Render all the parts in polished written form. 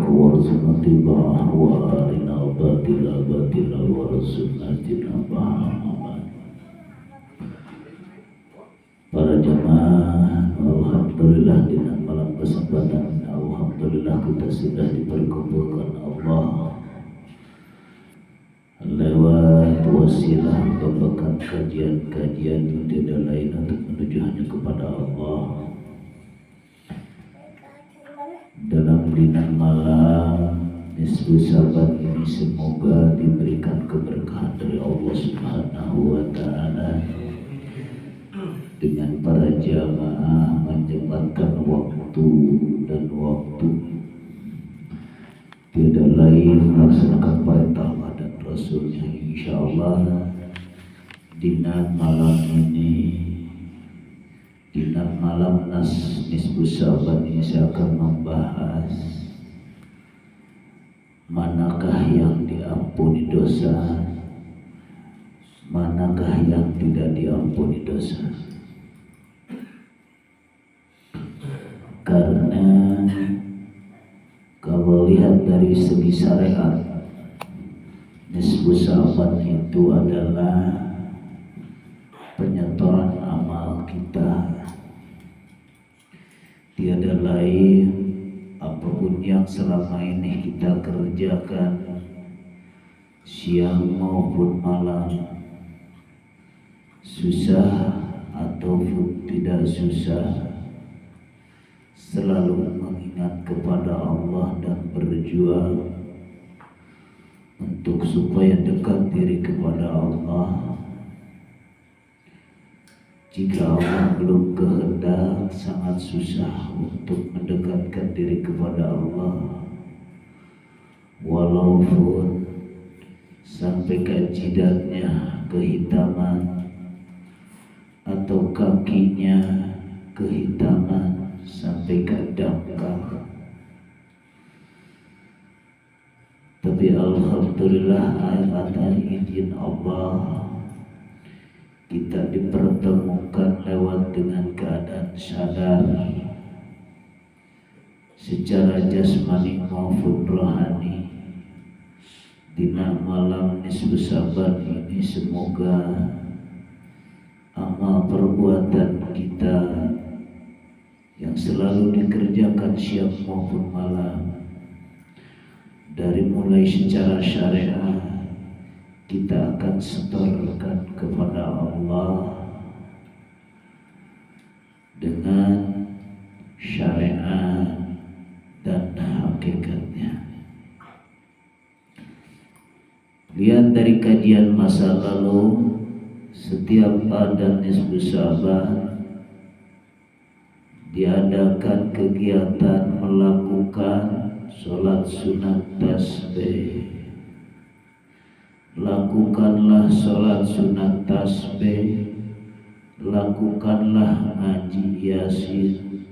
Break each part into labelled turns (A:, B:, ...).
A: warzuqna tiba'ah wa arina batila batila warzuqna tinabah. Para jamaah, alhamdulillah dengan malam kesempatan alhamdulillah kita sudah diperkumpulkan Allah lewat wasilah membawakan kajian-kajian yang tidak lain untuk menuju hanya kepada Allah. Dalam dinan malam nisfu Syaban ini semoga diberikan keberkahan dari Allah Subhanahu wa taala dengan para jamaah menyempatkan waktu dan waktu tidak lain melaksanakan perintah Allah dan Rasulnya. Insyaallah dinan malam ini, dinan malam nisfu Syaban ini saya akan membahas manakah yang diampuni dosa, manakah yang tidak diampuni dosa. Karena kalau lihat dari segi syariat, nisfu Syaban itu adalah penyetoran amal kita. Tiada lain apapun yang selama ini kita kerjakan siang maupun malam, susah ataupun tidak susah, selalu mengingat kepada Allah dan berjuang untuk supaya dekat diri kepada Allah. Jika Allah belum kehendak, sangat susah untuk mendekatkan diri kepada Allah. Walaupun sampai ke jidatnya kehitaman atau kakinya kehitaman sampai ke dangkal, tapi alhamdulillah atas izin Allah kita dipertemukan lewat dengan keadaan sadar secara jasmani maupun rohani. Dina malam nisfu Syaban ini semoga amal perbuatan kita yang selalu dikerjakan siang maupun malam, dari mulai secara syariah kita akan setorkan kepada Allah dengan syariat dan hakikatnya. Lihat dari kajian masa lalu, setiap ada nisfu Syaban diadakan kegiatan melakukan sholat sunat tasbih. Lakukanlah sholat sunat tasbih, lakukanlah ngaji yasin,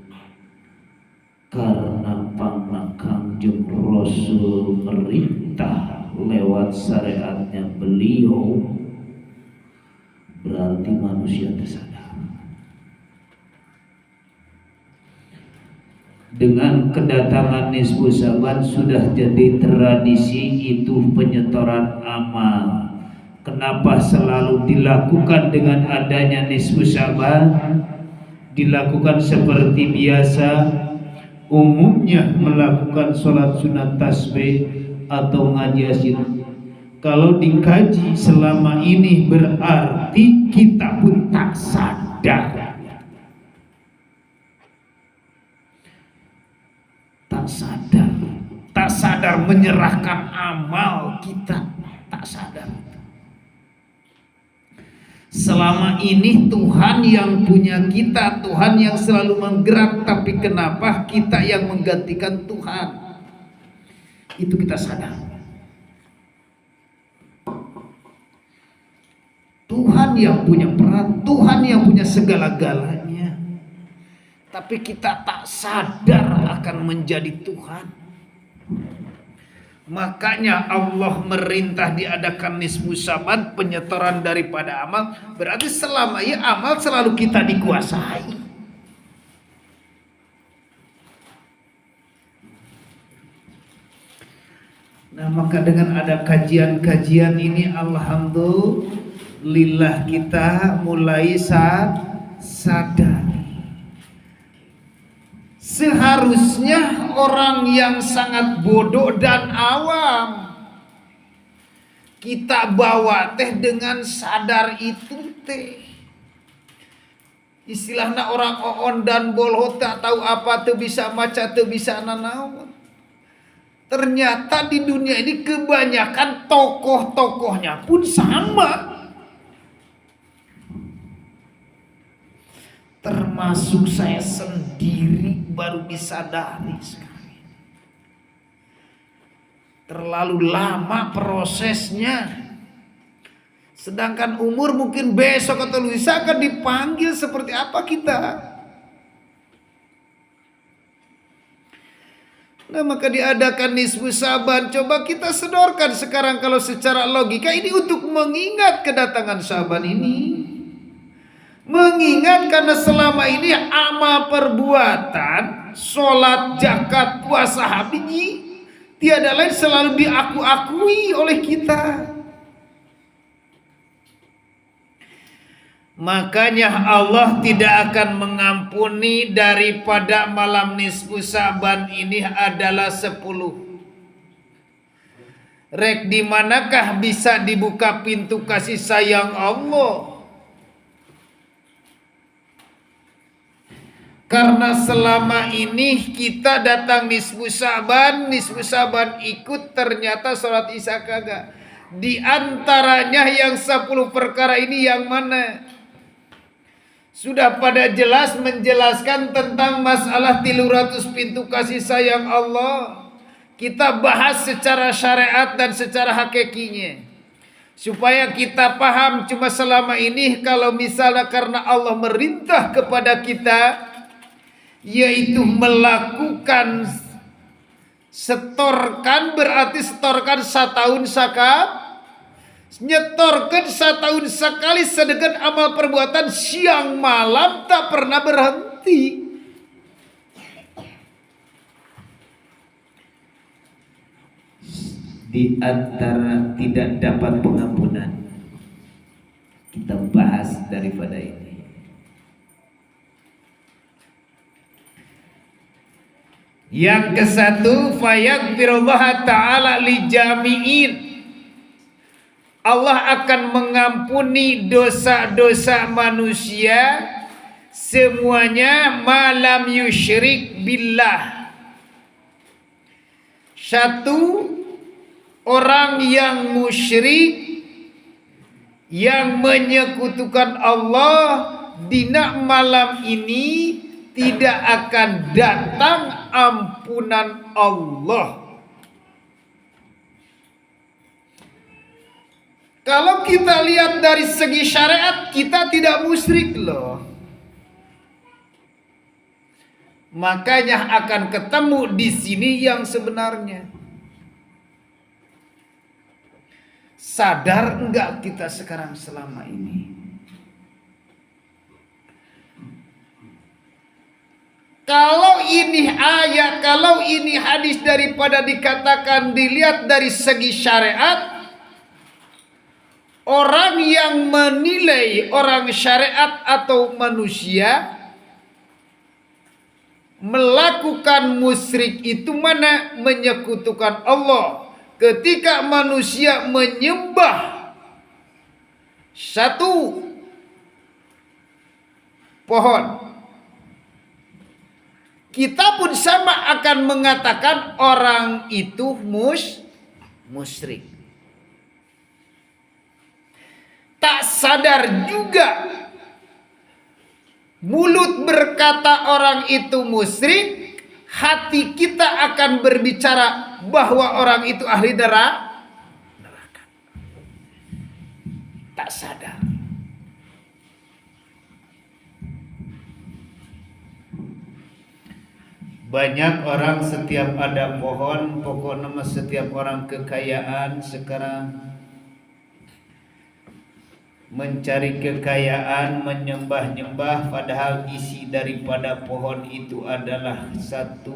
A: karena pangna Kangjeng Rasul merintah lewat syariatnya beliau, berarti manusia tersadar. Dengan kedatangan nisfu Syaban sudah jadi tradisi itu penyetoran amal. Kenapa selalu dilakukan dengan adanya nisfu Syaban? Dilakukan seperti biasa, umumnya melakukan sholat sunat tasbih atau ngaji yasin. Kalau dikaji selama ini berarti kita pun tak sadar. Tak sadar menyerahkan amal kita, tak sadar. Selama ini Tuhan yang punya kita, Tuhan yang selalu menggerak, tapi kenapa kita yang menggantikan Tuhan? Itu kita sadar. Tuhan yang punya peran, Tuhan yang punya segala-galanya, tapi kita tak sadar akan menjadi Tuhan. Makanya Allah merintah diadakan nisfu Syaban, penyetoran daripada amal. Berarti selama ini amal selalu kita dikuasai. Nah, maka dengan ada kajian-kajian ini, alhamdulillah kita mulai sadar. Seharusnya orang yang sangat bodoh dan awam kita bawa teh dengan sadar itu teh. Istilahnya orang oon dan bolho tak tahu apa, tuh bisa maca, tuh bisa nanawan. Ternyata di dunia ini kebanyakan tokoh-tokohnya pun sama. Termasuk saya sendiri baru disadari sekali. Terlalu lama prosesnya. Sedangkan umur mungkin besok atau lusa akan dipanggil seperti apa kita. Nah, maka diadakan nisfu Syaban. Coba kita sedorkan sekarang kalau secara logika ini untuk mengingat kedatangan Syaban ini. Mengingat karena selama ini amal perbuatan, sholat, zakat, puasa, haji, tiada lain selalu diakui oleh kita. Makanya Allah tidak akan mengampuni daripada malam nisfu Syaban ini adalah 10. Rek di manakah bisa dibuka pintu kasih sayang Allah? Karena selama ini kita datang nisfu Syaban ikut, ternyata sholat isya kagak. Di antaranya yang 10 perkara ini yang mana? Sudah pada jelas menjelaskan tentang masalah 300 pintu kasih sayang Allah. Kita bahas secara syariat dan secara hakikinya. Supaya kita paham, cuma selama ini kalau misalnya karena Allah merintah kepada kita, yaitu melakukan setorkan, berarti setorkan setahun sakap. Nyetorkan setahun sekali sedangkan amal perbuatan siang malam tak pernah berhenti. Di antara tidak dapat pengampunan, kita bahas daripada ini. Yang ke-1, fayaghfirullah ta'ala li jami'in. Allah akan mengampuni dosa-dosa manusia semuanya malam yusyrik billah. 1, orang yang musyrik, yang menyekutukan Allah di malam ini tidak akan datang ampunan Allah. Kalau kita lihat dari segi syariat, kita tidak musyrik loh. Makanya akan ketemu di sini yang sebenarnya. Sadar enggak kita sekarang selama ini? Kalau ini ayat, kalau ini hadis daripada dikatakan dilihat dari segi syariat, orang yang menilai orang syariat atau manusia melakukan musyrik itu mana? Menyekutukan Allah. Ketika manusia menyembah 1 pohon, kita pun sama akan mengatakan orang itu musyrik. Tak sadar juga mulut berkata orang itu musyrik, hati kita akan berbicara bahwa orang itu ahli neraka. Tak sadar. Banyak orang setiap ada pohon, pokoknya setiap orang kekayaan sekarang mencari kekayaan, menyembah-nyembah, padahal isi daripada pohon itu adalah 1,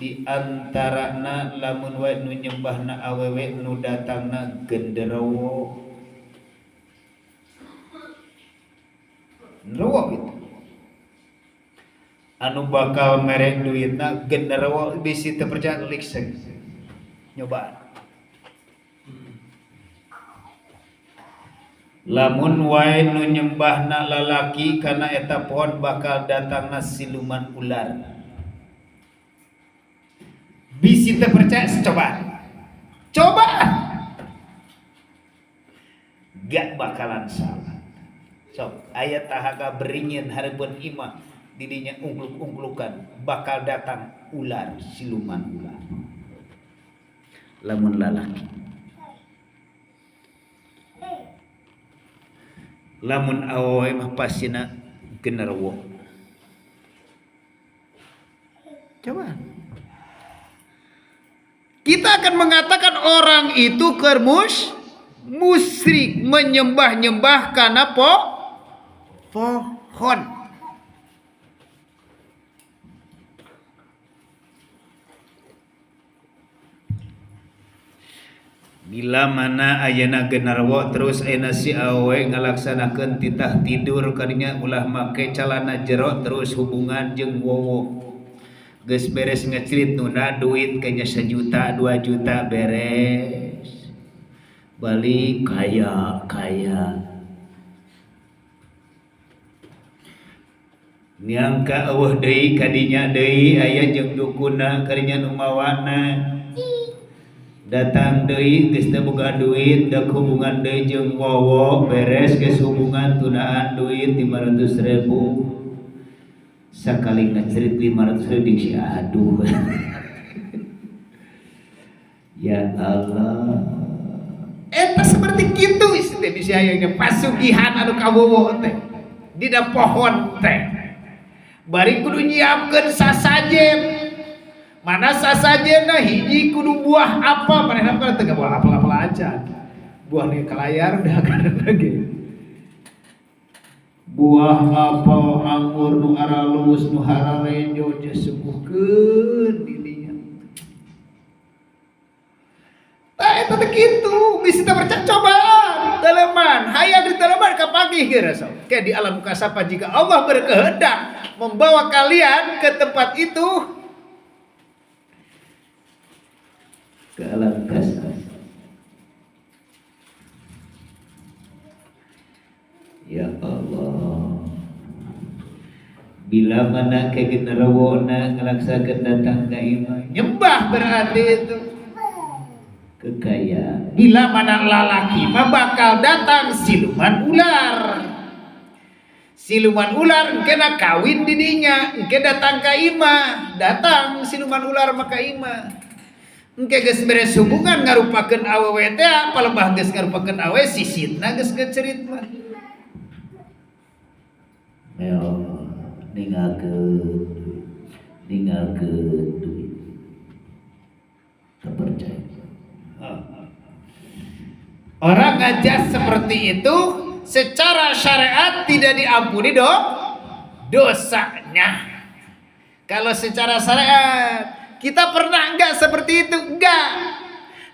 A: di antarana lamun wae nu nyembahna awewe nu datangna genderuwo. Genderuwo gitu. Anu bakal merek duitna genderuwo bisi teu percaya liksek. Nyobaan. Lamun wae nu nyembahna lalaki kana eta pohon bakal datangna siluman ular. Bisi teu percaya cobaan. Cobaan. Gak bakalan salah. Sok aya tahaga beringin hareupeun imah didinya ungluk-unglukan bakal datang ular, siluman ular. Lamun lalaki. Lamun awewe mah pasina genderuwo. Coba. Kita akan mengatakan orang itu musyrik menyembah-nyembah karena pohon. Bila mana ayana genarwo terus ayana si awe ngalaksanakeun titah tidur kadinya ulah make calana jero terus hubungan jeung wowo. Geus beres ngecrit nuna duit kayaknya 1 juta 2 juta beres. Balik kaya. Niangka eueuh deui kadinya deui aya jeung dukuna kadinya nu mawana. Datang deui geus teu boga duit dak hubungan deui jeung wowo beres geus hubungan tunaan duit 500.000 sakali ngecerit 500.000 di si aduh. Ya Allah, eta seperti kitu teh bisa aya pasugihan anu kawowo teh dina pohon teh bari kudu nyiapkeun sasajen. Mana sasajena hiji kudu buah apa manehna kan teu buah apel-apel aja. Buah nih kelayar udah kana lagi. Buah apel anggur nu aralus nu haralenjo suguhkeun di dinya. Tah eta teh kitu bisi teh percaya cobaan teleman hayang di teleman kapagih geus so. Kayak di alam kasapa jika Allah berkehendak membawa kalian ke tempat itu ke alam kasar. Ya Allah, bila mana ke genderuwona ngelaksakeun datang ka imah nyembah berarti itu kekayaan. Bila mana lalaki mah bakal datang siluman ular. Siluman ular engkena kawin didinya, engke datang ka imah, datang siluman ular maka imah. Engke geus beres hubungan ngarupakeun awewe teh palebah geus ngarupakeun awewe sisitna geus ngecerit mah. Ya Allah, ninggalkeun duit. Tak percaya. Orang ngajak seperti itu secara syariat tidak diampuni dosanya. Kalau secara syariat kita pernah enggak seperti itu? Enggak.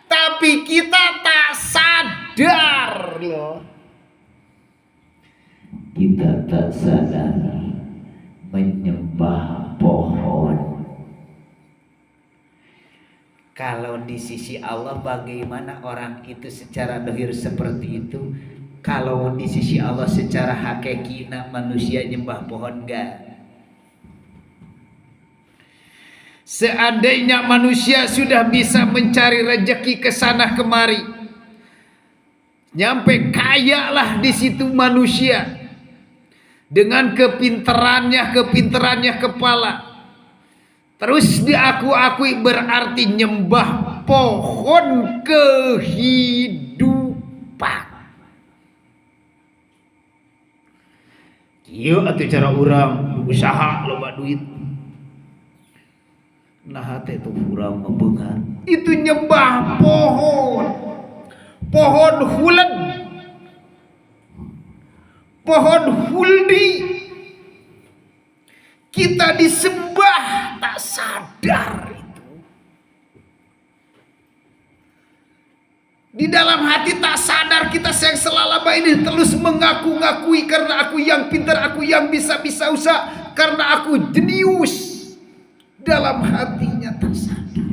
A: Tapi kita tak sadar loh. Kita tak sadar menyembah pohon. Kalau di sisi Allah bagaimana orang itu secara dohir seperti itu? Kalau di sisi Allah secara hakikina manusia nyembah pohon enggak? Seandainya manusia sudah bisa mencari rezeki ke sana kemari, nyampe kaya lah di situ manusia dengan kepinterannya kepala, terus diakui berarti nyembah pohon kehidupan. Kieu atuh cara urang usaha loba duit. Nah hati itu kurang membengar. Itu nyembah pohon hulen, pohon huldi. Kita disembah tak sadar itu. Di dalam hati tak sadar kita yang selama ini terus mengaku-ngakui karena aku yang pintar, aku yang bisa usaha, karena aku jenius. Dalam hatinya tak sadar.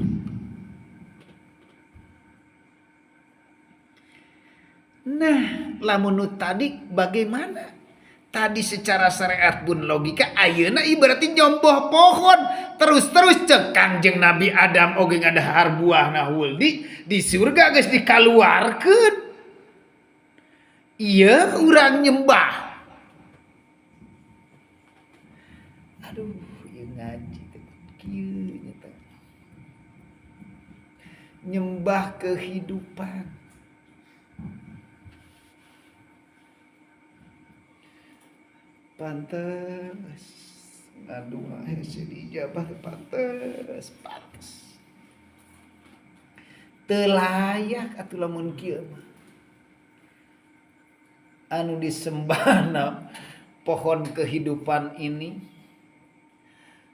A: Nah, lamun tadi bagaimana? Tadi secara syariat pun logika ayeuna ibaratnya nyomboh pohon terus cek Kangjeng Nabi Adam oge ngadahar buahna huldi di surga geus dikaluarkeun. Iya urang nyembah. Aduh, ieu ngaji teh kieu nya. Nyembah kehidupan. Pantes aduh hese dijabah pantes teu layak atuh lamun kieu mah anu disembahna pohon kehidupan ini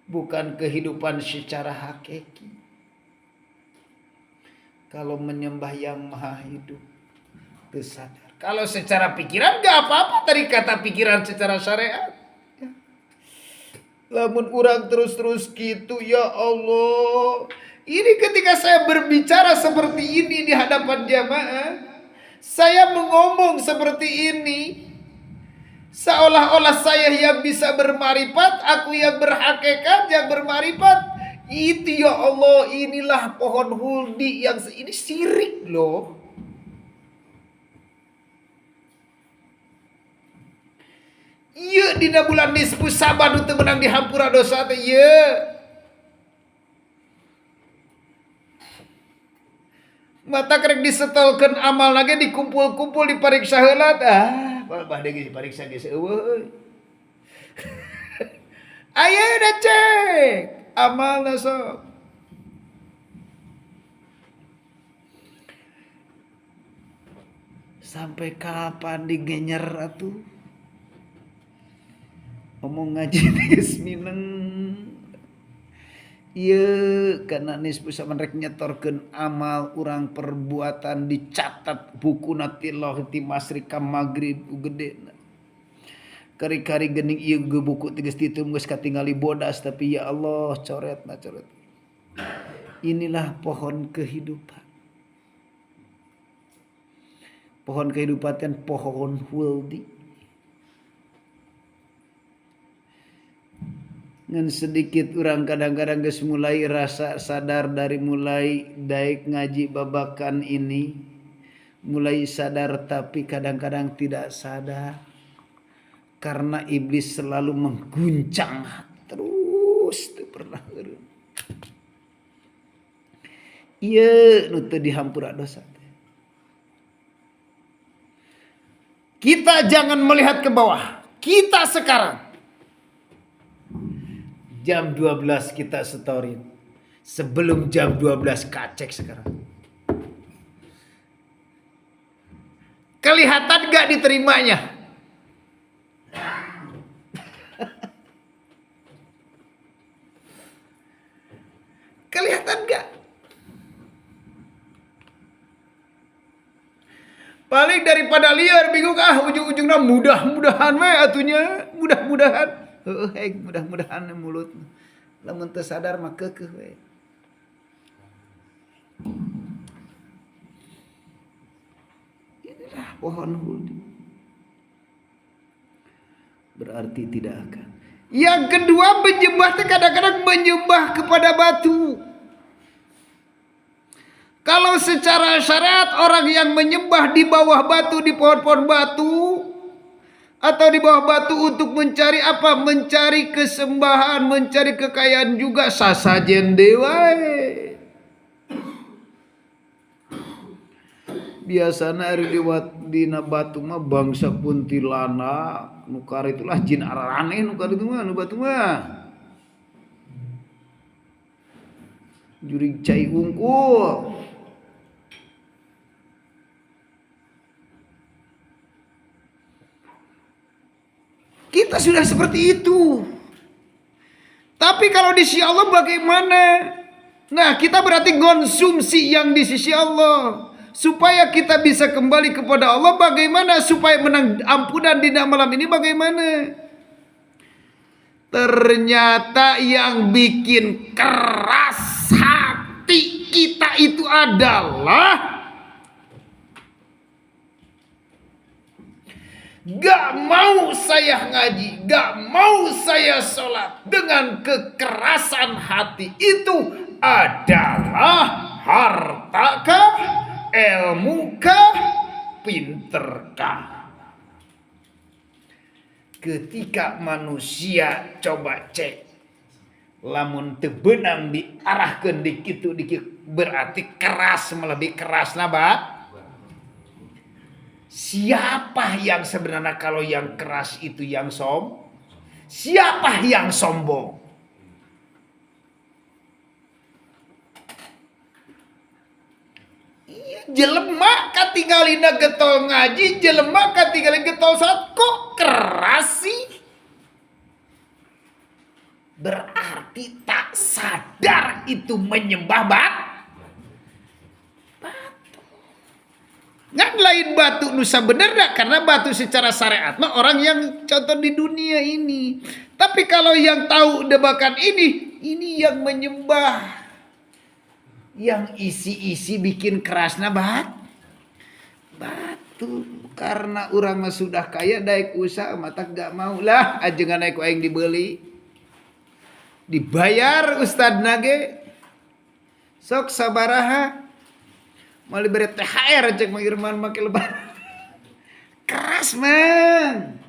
A: bukan kehidupan secara hakiki. Kalau menyembah yang maha hidup teu sadar. Kalau secara pikiran gak apa-apa tadi kata pikiran secara syariat. Lamun urang terus gitu ya Allah. Ini ketika saya berbicara seperti ini di hadapan jamaah, saya mengomong seperti ini seolah-olah saya yang bisa bermarifat, aku yang berhakikat, yang bermarifat. Itu ya Allah, inilah pohon huldi yang ini syirik loh. Iya dina bulan nisfu Saban untuk menang di hampura dosa teh iya. Mata kerek disetolkeun amal lagi dikumpul-kumpul dipariksa heula bade geus dipariksa geus eueuh. Ayeuna cek amalna sok. Sampai kapan digenyer atuh? Omong ngaji geus mineng. Ieu kana nisfu Saban rek nyetorkeun amal urang perbuatan dicatat bukuna tilawah ti masrika magrib gedena. Kari-kari geuning ieu buku geus ditum geus katingali bodas tapi ya Allah coretna coret. Inilah pohon kehidupan. Pohon kehidupan kan pohon huldi. Ngan sedikit orang kadang-kadang geus mulai rasa sadar dari mulai daek ngaji babakan ini, mulai sadar tapi kadang-kadang tidak sadar karena iblis selalu mengguncang terus teu pernah eureun. Ieu nu teu dihampura dosa. Kita jangan melihat ke bawah. Kita sekarang jam 12 kita storin. Sebelum jam 12 kacek sekarang. Kelihatan gak diterimanya? Kelihatan gak? Paling daripada liar bingung ujung-ujungnya mudah-mudahan we atunya, mudah-mudahan. Mudah-mudahan mulut lamun teu sadar mah keukeuh we. Inilah pohon huldi. Berarti tidak akan. Yang kedua menyembah teh kadang-kadang menyembah kepada batu. Kalau secara syariat orang yang menyembah di bawah batu, di pohon-pohon batu atau di bawah batu untuk mencari apa? Mencari kesembahan, mencari kekayaan juga sasajen dewa. Biasana ari dina batu mah bangsa kuntilanak, nu karitulah jin araraneh nu karitu mah nu batu mah. Jurig cai unggul. Kita sudah seperti itu. Tapi kalau di sisi Allah bagaimana? Nah, kita berarti konsumsi yang di sisi Allah. supaya kita bisa kembali kepada Allah. Bagaimana supaya menang ampunan di malam ini? Bagaimana? Ternyata yang bikin keras hati kita itu adalah gak mau saya ngaji, gak mau saya sholat. Dengan kekerasan hati itu adalah hartakah, ilmukah, pinterkah. Ketika manusia coba cek, lamun tebenang diarahkan dikit berarti keras, lebih keras nabat. Siapa yang sebenarnya kalau yang keras itu yang siapa yang sombong? Iya, jelema katinggalina getol ngaji, jelema katinggalina getol saat kok keras sih? Berarti tak sadar itu menyembah batu. Nggak lain batu nusa bener dah, karena batu secara syariat mah orang yang contoh di dunia ini. Tapi kalau yang tahu debakan ini yang menyembah, yang isi-isi bikin kerasna batu. Karena orang mah sudah kaya daek usaha mata gak mau lah ajengan naik aing dibeli, dibayar ustad nage sok sabaraha malah beri THR cek mengirman makin lebar. Keras man.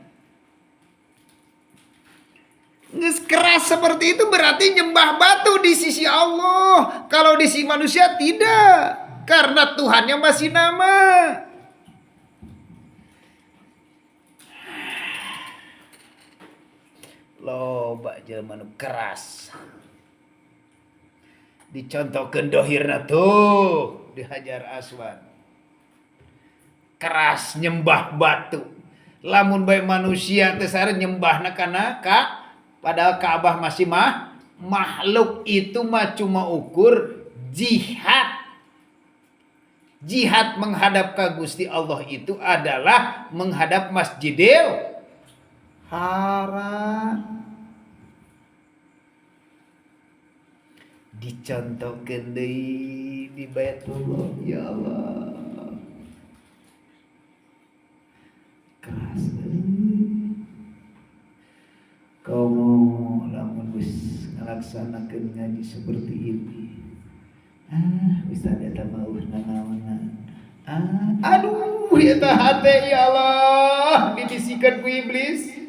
A: Nges keras seperti itu berarti nyembah batu di sisi Allah. Kalau di sisi manusia tidak. Karena Tuhannya masih nama. Loba jelema nu keras. Dicontohkeun dohirna tuh di Hajar Aswad. Keras nyembah batu. Lamun bae manusia teh sare nyembahna kana padahal Ka'bah masih makhluk itu mah cuma ukur jihad. Jihad menghadap ke Gusti Allah itu adalah menghadap Masjidil Haram. Dicontohkeun deui di Baitullah, ya Allah. Keras kamu lamun geus ngalaksanakeun ngaji seperti ini. Ustaz eta mah naon. Aduh eta hate ya Allah dibisikan ku iblis.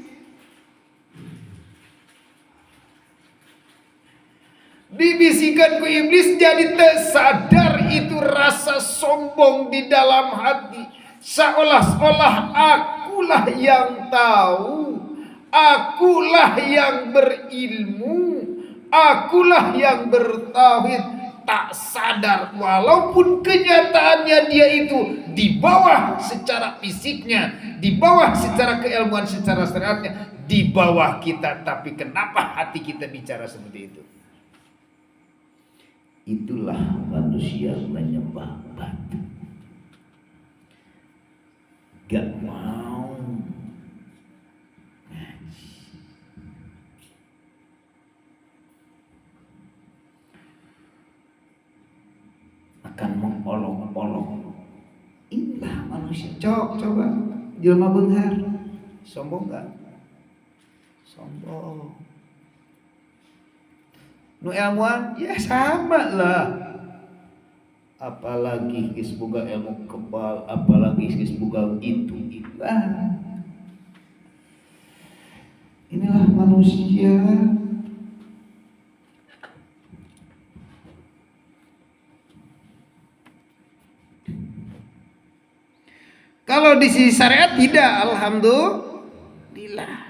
A: Dibisikan ku iblis jadi tersadar itu rasa sombong di dalam hati. Seolah-olah akulah yang tahu, akulah yang berilmu, akulah yang bertauhid. Tak sadar walaupun kenyataannya dia itu di bawah secara fisiknya, di bawah secara keilmuan, secara syariatnya, di bawah kita. Tapi kenapa hati kita bicara seperti itu? Itulah manusia menyembah batu. Gak mau ngaji. Akan mengolok-olok. Inilah manusia. Coba jelema beunghar. Sombong gak? Sombong. Nu ilmuwan ya sama lah. Apalagi geus boga ilmu kebal, apalagi geus boga itu. Inilah manusia. Kalau di sisi syariat tidak, alhamdulillah.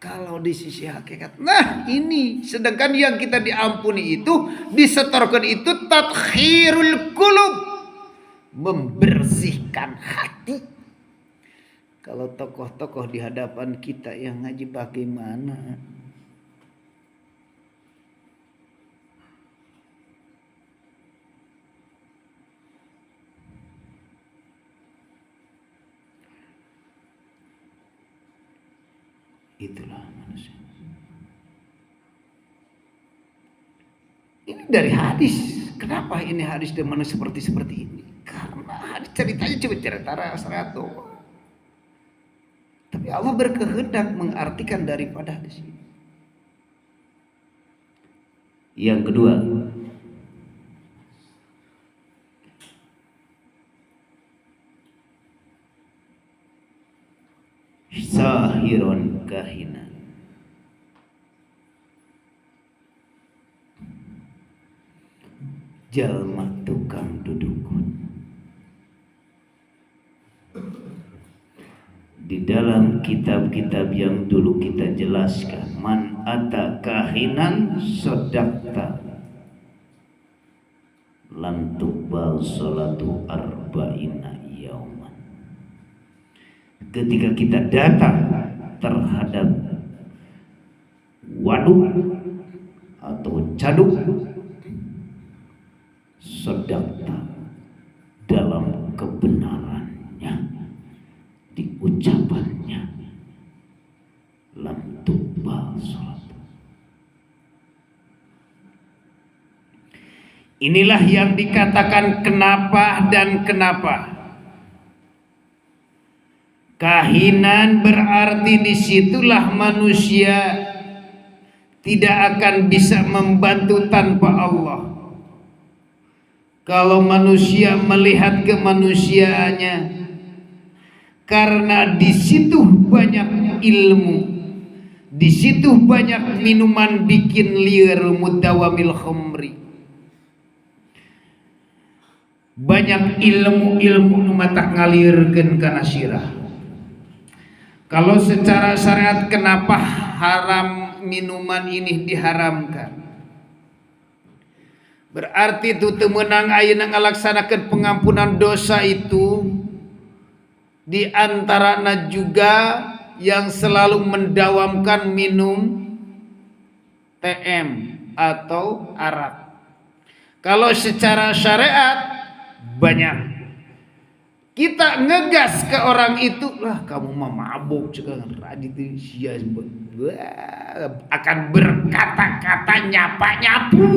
A: Kalau di sisi hakikat, nah ini sedangkan yang kita diampuni itu disetorkan itu tathhirul qulub, membersihkan hati. Kalau tokoh-tokoh di hadapan kita yang ngaji bagaimana? Itulah manusia. Ini dari hadis. Kenapa ini hadis dan manusia seperti ini? Karena hadis ceritanya cuma cerita syariat doang. Tapi Allah berkehendak mengartikan daripada hadis ini. Yang kedua, sahirun kahinan. Jalma tukang dudukun. Di dalam kitab-kitab yang dulu kita jelaskan, man ata kahinan sodakta lam tuqbal salatu arba'ina yauman. Ketika kita datang terhadap waduk atau caduk, sodakta dalam kebenarannya, di ucapannya, lam tuqbal salat. Inilah yang dikatakan kenapa dan kenapa. Kahinan berarti disitulah manusia tidak akan bisa membantu tanpa Allah. Kalau manusia melihat kemanusiaannya, karena di situ banyak ilmu, di situ banyak minuman bikin liar mudawamil khamri, banyak ilmu-ilmu matak ngalirkeun kana sirah. Kalau secara syariat kenapa haram minuman ini diharamkan? Berarti itu temenang ayeuna ngalaksanakeun pengampunan dosa itu. Di antaranya juga yang selalu mendawamkan minum TM atau arak. Kalau secara syariat banyak. Kita ngegas ke orang itu, lah kamu mah mabuk cekan radit sia akan berkata-kata nyapa-nyapu.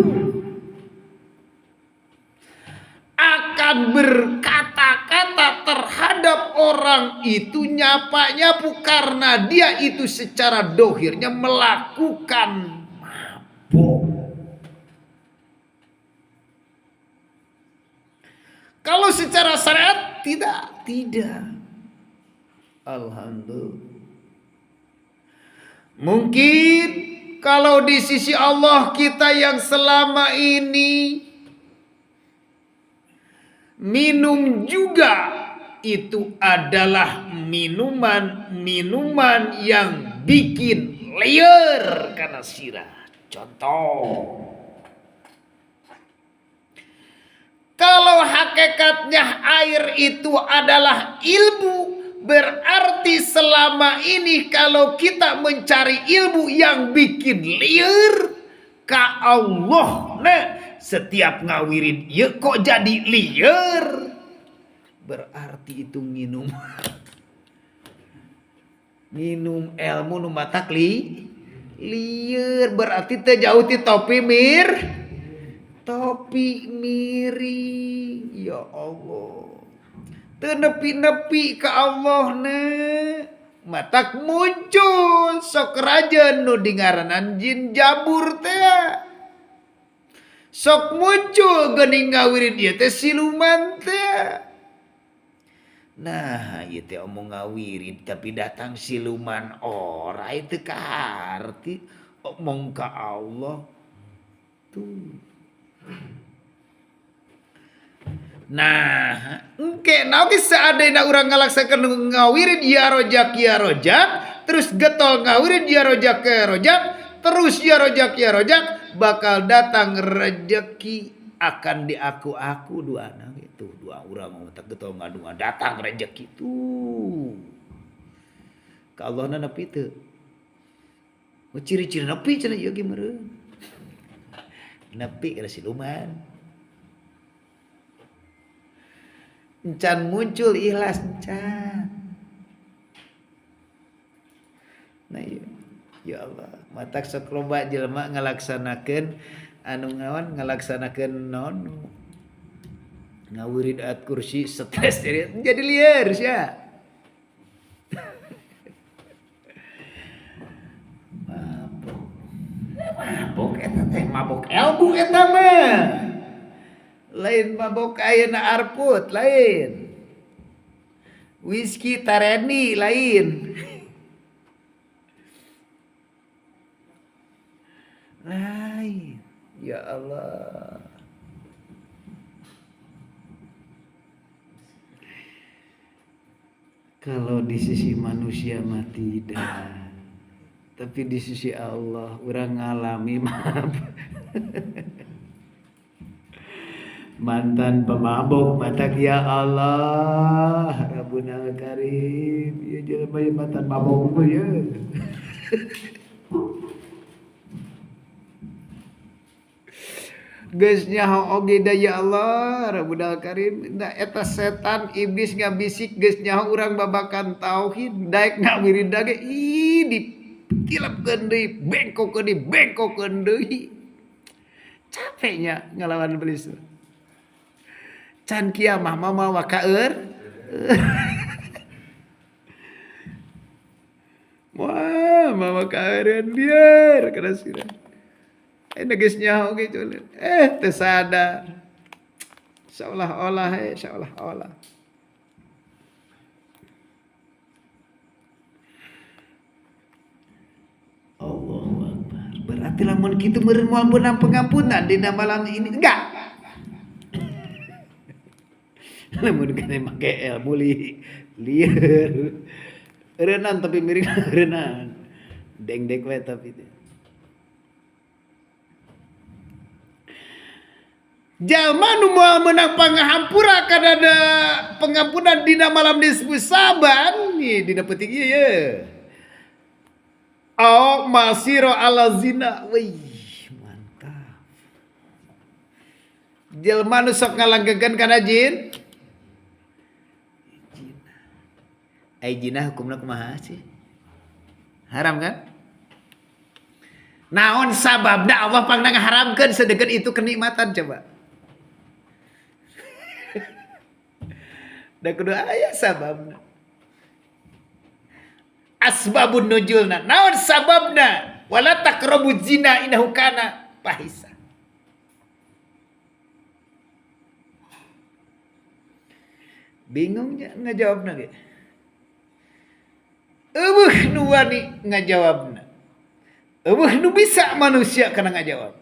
A: Akan berkata-kata terhadap orang itu nyapa-nyapu karena dia itu secara dohirnya melakukan mabuk. Kalau secara syariat tidak. Alhamdulillah. Mungkin kalau di sisi Allah kita yang selama ini minum juga itu adalah minuman yang bikin liar karena sirah. Contoh, kalau hakikatnya air itu adalah ilmu, berarti selama ini kalau kita mencari ilmu yang bikin liar ka Allah, nah setiap ngawirin ya kok jadi liar, berarti itu minum ilmu nu matak liar, berarti teh jauh ti topi miring. Ya Allah, teu nepi-nepi ka Allah na matak muncul sok rajeun nu dingaranan jin jabur teh, sok muncul geuning ngawirin ieu teh siluman teh. Nah ieu teh omong ngawirin tapi datang siluman ora itu kaharti omong ka Allah tuh. Nah, engke naon seadana urang ngalaksakeun ngawirid ya rojak, terus getol ngawirid ya rojak, terus ya rojak, bakal datang rejeki akan diaku-aku duana gitu. Dua urang ngotak getol ngadungan datang rejeki tuh. Ka Allah na nepi teu? Ciri-ciri nepi cenah ieu ge meureun. Nepi kana siluman. Encan muncul ikhlas encan. Nah iya. Ya Allah, matak sok loba jelema ngalaksanakeun anu ngawan ngalaksanakeun naon ngawurid at kursi stres jadi liar sia. Mabok eta teh mabok elbu eta mah. Lain mabok ayeuna arput lain. Whisky tareni lain. Lain. Ya Allah. Kalau di sisi manusia mah tidak. Tapi di sisi Allah orang ngalami maaf. Mantan pemabuk matak ya Allah Rabbuna Karim ya jelema ya mantan mabuk ya. Geus nyaho oge da ya Allah Rabbuna Karim da eta setan iblis ngabisik geus nyaho urang babakan tauhid daek ngawirida ge ih ditilapkeun deui bengkokeun deui capeknya ngalawan iblis. Can kiamah mama wakaeur. Wah, mama kaeureun biar kana sira. Geus nyaho gitu. Teu sadar. Seolah-olah. Allahu Akbar. Berarti lamun kitu meureun moal beunang pengampunan dina malam ini enggak. Lamun kene make ilmu lieur. Eureunnan tapi miring eureunnan. Dengdek we tapi teh. Jalma nu moal meunang pangahampura kana da pengampunan dina malam disebut saban, nih dina peuting ieu ye. Au masiro ala zina. Wih, mantap. Jalma nu sok ngalanggekeun kana jin. Jinah hukumna kumaha sih? Haram kan? Naon sababna Allah pangna ngaharamkeun sedeket itu kenikmatan coba. Da kudu aya sababna. Asbabun nuzulna. Naon sababna? Wala taqrabu zina innahu kana fahisa. Bingungnya ngajawabna ge. Eueuh nu wani ngajawabna. Eueuh nu bisa manusia kana ngajawab.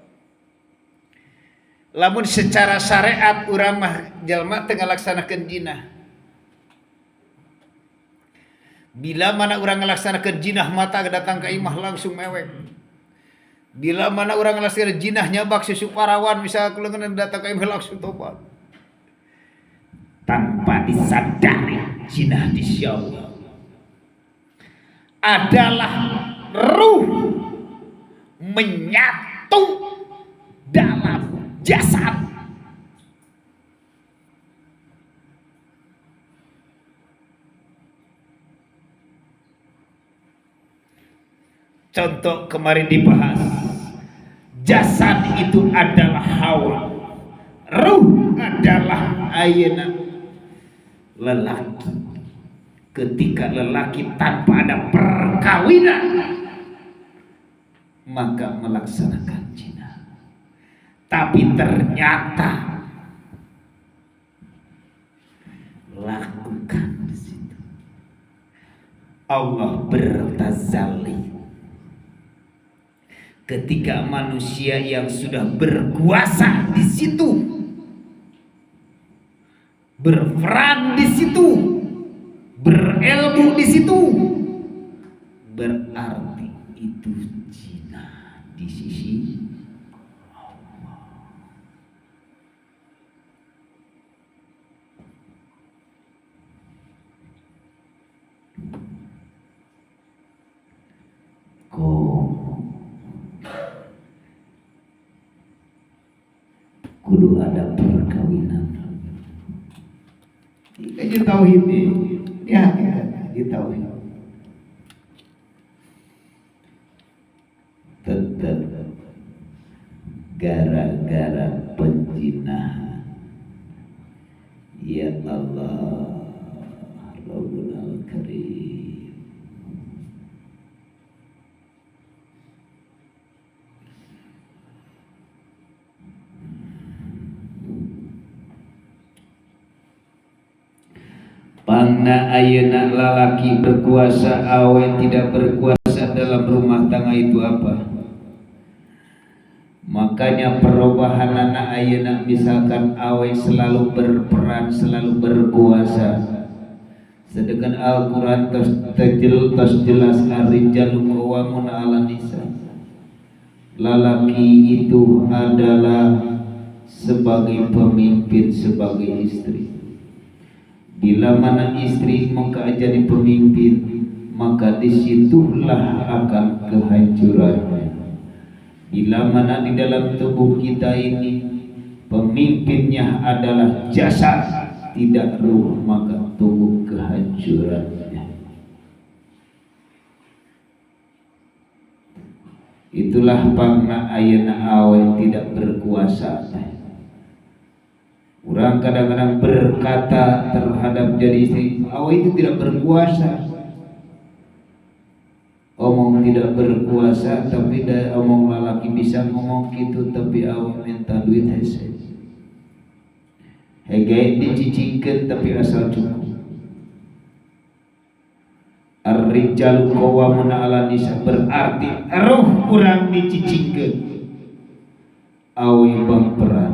A: Lamun secara syariat urang mah jalma teu ngalaksanakeun jinah. Bila mana urang ngalaksanakeun jinah mata datang ka imah langsung mewek. Bila mana urang ngalaksanakeun jinah nyabak susu parawan misalnya kulengan datang ka imah langsung tobat. Tanpa disadari jinah disyauh adalah ruh menyatu dalam jasad. Contoh kemarin dibahas, jasad itu adalah Hawa, ruh adalah ayeuna lelaki. Ketika lelaki tanpa ada perkawinan maka melaksanakan zina. Tapi ternyata lakukan di situ. Allah bertazali ketika manusia yang sudah berkuasa di situ, berperan di situ, berilmu di situ, berarti itu zina di sisi Allah. Kudu ada perkawinan. Ini tauhid ini. Ya, di tauhid. gara-gara penjinahan. Ya Allah, Rabbul Karim. Pangna ayeuna lalaki berkuasa awe tidak berkuasa dalam rumah tangga itu apa? Makanya perubahan anak ayeuna misalkan awe selalu berperan, selalu berkuasa. Sedangkan Al-Quran terjelas jelas ar-rijalu qawwamun 'alan nisa. Lalaki itu adalah sebagai pemimpin, sebagai istri. Bila mana istri maka jadi pemimpin, maka disitulah akan kehancurannya. Bila mana di dalam tubuh kita ini pemimpinnya adalah jasad, tidak ruh, maka tunggu kehancurannya. Itulah pangna ayeuna awe tidak berkuasa. Orang kadang-kadang berkata terhadap jadi istri, awe itu tidak berkuasa. Omong tidak berkuasa, tapi omong lalaki bisa ngomong gitu, tapi awe minta duit hese. Hege dicicingkeun tapi asal cukup. Ar-rijalu qawwamun 'alan nisa, berarti ruh urang dicicingkeun. Awe bangperan.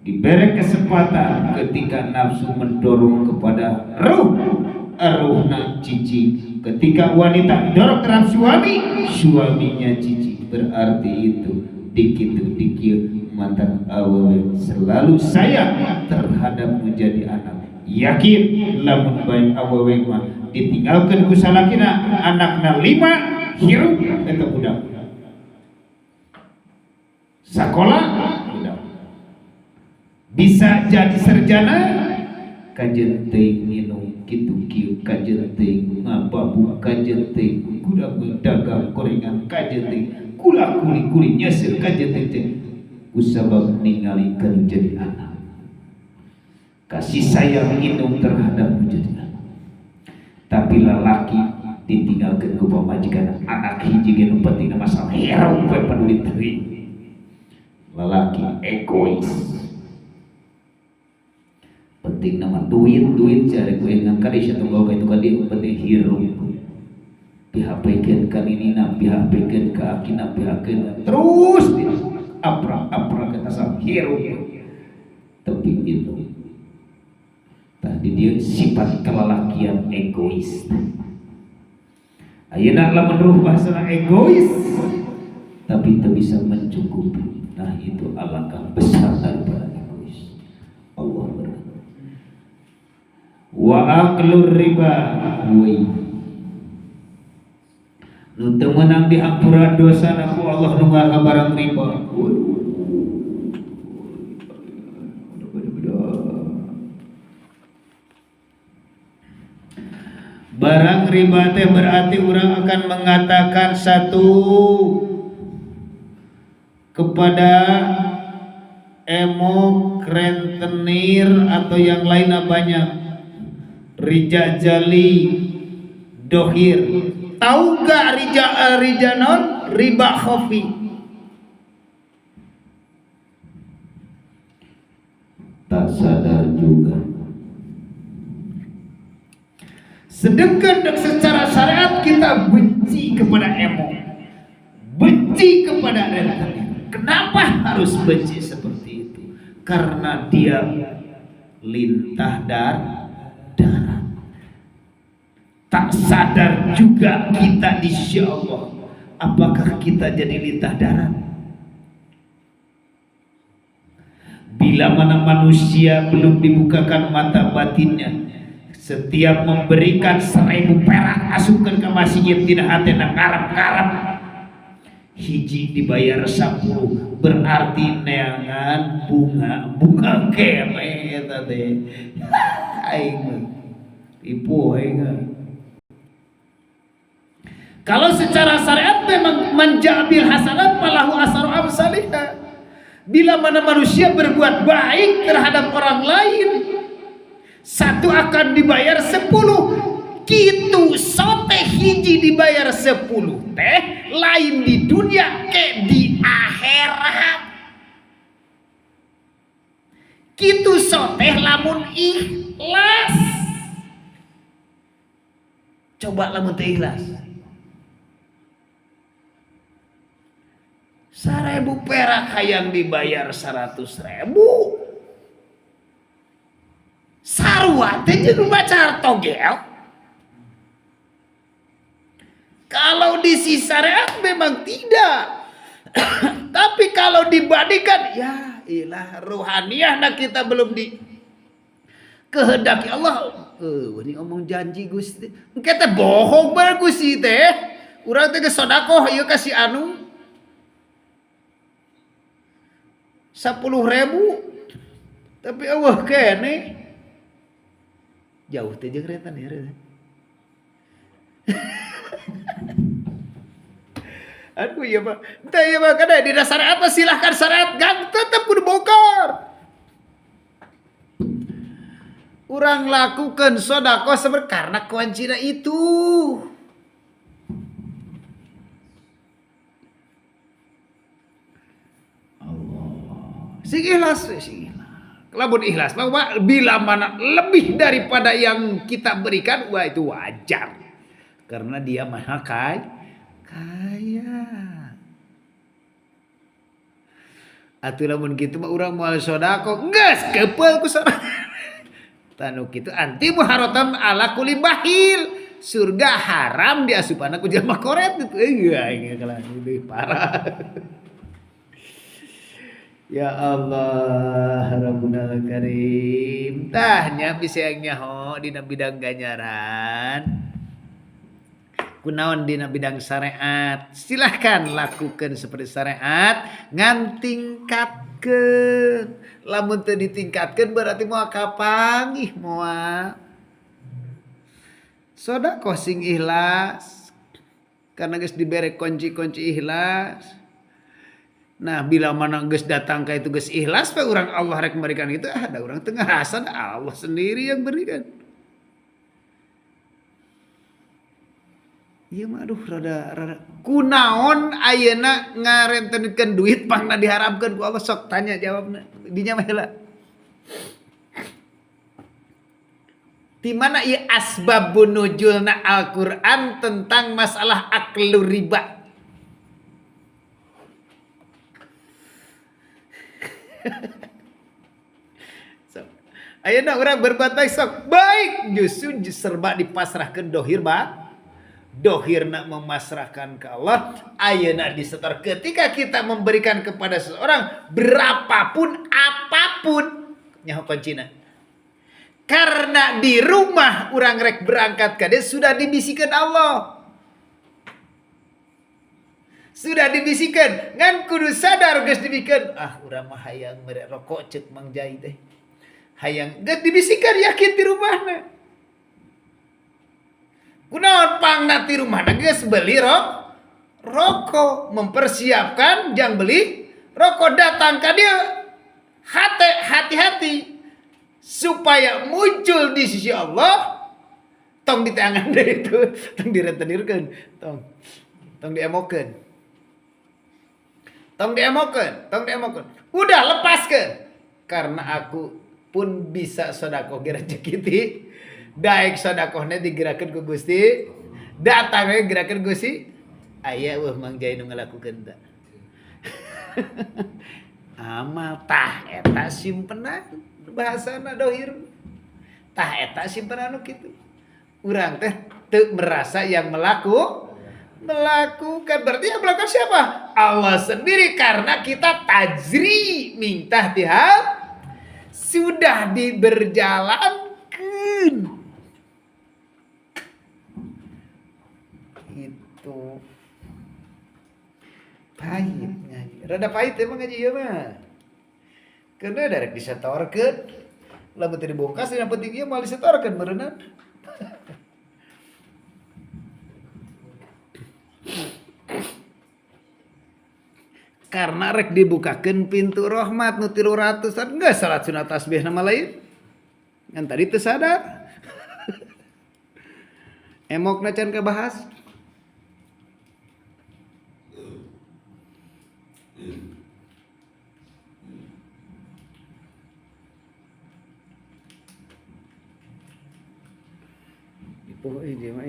A: Diberi kesempatan ketika nafsu mendorong kepada ruhna cicing. Ketika wanita mendorong terhadap suami, suaminya cicing. Berarti itu dikit mantan awewe selalu sayang terhadap menjadi anak. Yakin lamun baik awewe mah ditinggalkan ku salakina anakna 5 hirup eta budak. Sakola budak. Bisa jadi sarjana, kajen teuing minum kitu-kitu, kajen teuing ngababu, kajen teuing kuda dagang gorengan, kajen teuing kula kuli-kuli nyesel, kajen teuing kusabab ningalikeun jadi anak. Kasih sayang indung terhadap menjadi anak. Tapi lelaki ditinggalkeun ku pamajikan anak hiji ge nu penting masalah hero we peduli teuing. Lelaki egois. Penting nama duit cari kue ngangkat isya tunggu itu kan dia penting hirup PHP-kan kan ini na PHP-kan ke akina PHP-kan terus apra kata sang hirup tapi itu tadi dia sifat kelelakian egois. Ayeuna lamun ruh bahasana egois tapi tak bisa mencukupi. Nah itu alangkah besar daripada egois. Allah berkata wa aklur riba woi nu teu meunang dihampura dosana ku Allah nu ngabarang riba. Barang riba teh berarti orang akan mengatakan satu kepada emok, rentenir atau yang lainnya banyak. Rija jali dohir. Tahu gak rija non? Riba khafi. Tak sadar juga. Sedangkan secara syariat kita benci kepada emok, benci kepada rentenir. Kenapa harus benci seperti itu? Karena dia lintah darah. Tak sadar juga kita insya Allah apakah kita jadi lintah darat. Bila mana manusia belum dibukakan mata batinnya, setiap memberikan 1000 perak asukan ke masjid tidak hatena ngarap-ngarap hiji dibayar 10 berarti neangan bunga keme eta teh aing tipu aing. Kalau secara syariat memang menjabil hasanat falahu asaru amsalihah. Bila mana manusia berbuat baik terhadap orang lain, satu akan dibayar 10. Kitu sote hiji dibayar 10 teh lain di dunia ke di akhirat. Kitu sote lamun ikhlas. Coba lamun teh ikhlas. 1.000 perak hayang dibayar 100.000. Sarua teh jeung bacar togel. Kalau di sisi syariat memang tidak. Tapi kalau dibandingkan, ya ilah ruhaniah nah kita belum di kehendaki Allah. Ini ngomong janji Gusti. Kita bohong bener Gusti teh. Urang teh geus sedekah ieu kasih anu 10.000. Tapi Allah kene jauh teh jeung retan ya. Aduh ya Pak. Entah ya Pak, kada di dasar apa silahkan syariat gang tetap kudu bongkar. Urang lakukan sedekah sebenarnya karena kuncinya itu. Allah. Sing ikhlas, sing ikhlas. Lamun ikhlas, bila mana lebih daripada yang kita berikan, wah itu wajar. Karena dia maha kaya. Atuh lamun kitu mah urang moal sedekah, geus kepeul ku sorangan. Tanu kitu anti muharatam ala kulli bahil. Surga haram diasupana ku jalma koret itu. Iya kalah lebih parah. Ya Allah, Rabbuna Karim. Tah nya bisa nyaho dina bidang ganjaran. Kunaon dina bidang syariat, silahkan lakukan seperti syariat ngan tingkatkeun. Lamun teu ditingkatkeun berarti moal kapangih moal sedekah sing ikhlas karena geus dibere kunci-kunci ikhlas. Nah bila mana geus datang ka itu geus ikhlas pa urang Allah rek memberikan itu ada urang teu ngarasa Allah sendiri yang berikan. Iya mah aduh rada kunaon ayeuna ngarentenkeun duit pangna diharapkeun ku Allah sok tanya jawabna dinya mah heula. Di mana ieu asbabun nuzulna Al-Qur'an tentang masalah aklu riba. Ayeuna urang berbuat baik sok baik justru serba dipasrahkeun dohir ba. Dohirna memasrahkan ke Allah. Ayeuna disetor ketika kita memberikan kepada seseorang berapapun apapun nyaho kuncina. Karena di rumah urang rek berangkat ka dia sudah dibisikan Allah. Sudah dibisikan ngan kudu sadar geus dibisikan urang mah hayang mere rokok ceuk Mang Jai teh. Hayang geus dibisikan yakin di rumahna. Kunaon pangna ti rumahna geus beli rokok, mempersiapkan jang beli rokok datang ka dia. Hati-hati supaya muncul di sisi Allah. Tong di tangan deh itu, tong direntenirkeun, tong diemokeun. Tong diemokeun. Udah lepaskeun. Karena aku pun bisa sedekah ge rezeki ti. Daek sedekahna digerakeun ku Gusti, datangna gerakeun Gusti. Aya Mang Jai nu ngalakukeun teh. Amal tah eta simpenan bahasana dohir. Tah eta simpenan nu kitu. Urang teh teu merasa yang melakukan berarti yang melakukan siapa? Allah sendiri karena kita tajri minta tihab sudah diberjalankan. Itu pahitnya, rada pahit emang ngaji ya mah. Karena darek disetorkeun, lamun teu dibongkas yang penting ieu moal disetorkeun meureunna. karena rek dibukakan pintu rahmat nu 300 enggak salat sunat tasbih nama lain yang tadi teu sadar emokna can kabahas dia mah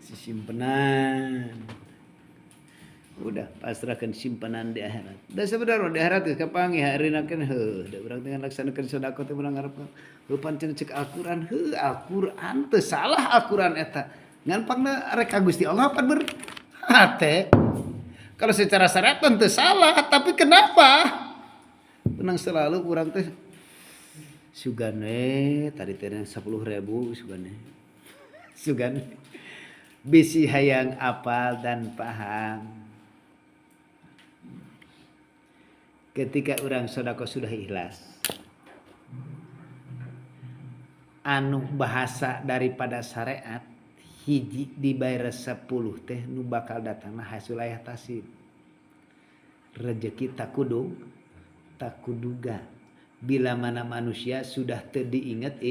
A: si simpenan udah pasrahkan simpanan di akhirat da sebenarnya di akhirat geus kapanggih harinakeun da urang teh laksanakeun sedekah teh urang ngarep pancen cek Al-Qur'an Al-Qur'an teu salah Al-Qur'an eta ngan pangna rek ka Gusti Allah pan hate kalau secara syariat teu salah tapi kenapa tenang selalu urang teh sugane tadi teh 10.000 sugane bisi hayang apal dan paham ketika orang sedekah sudah ikhlas anu bahasa daripada syariat hiji dibayar 10 teh nu bakal datangna hasulayah tasib rezeki tak kuduga bila mana manusia sudah teu diinget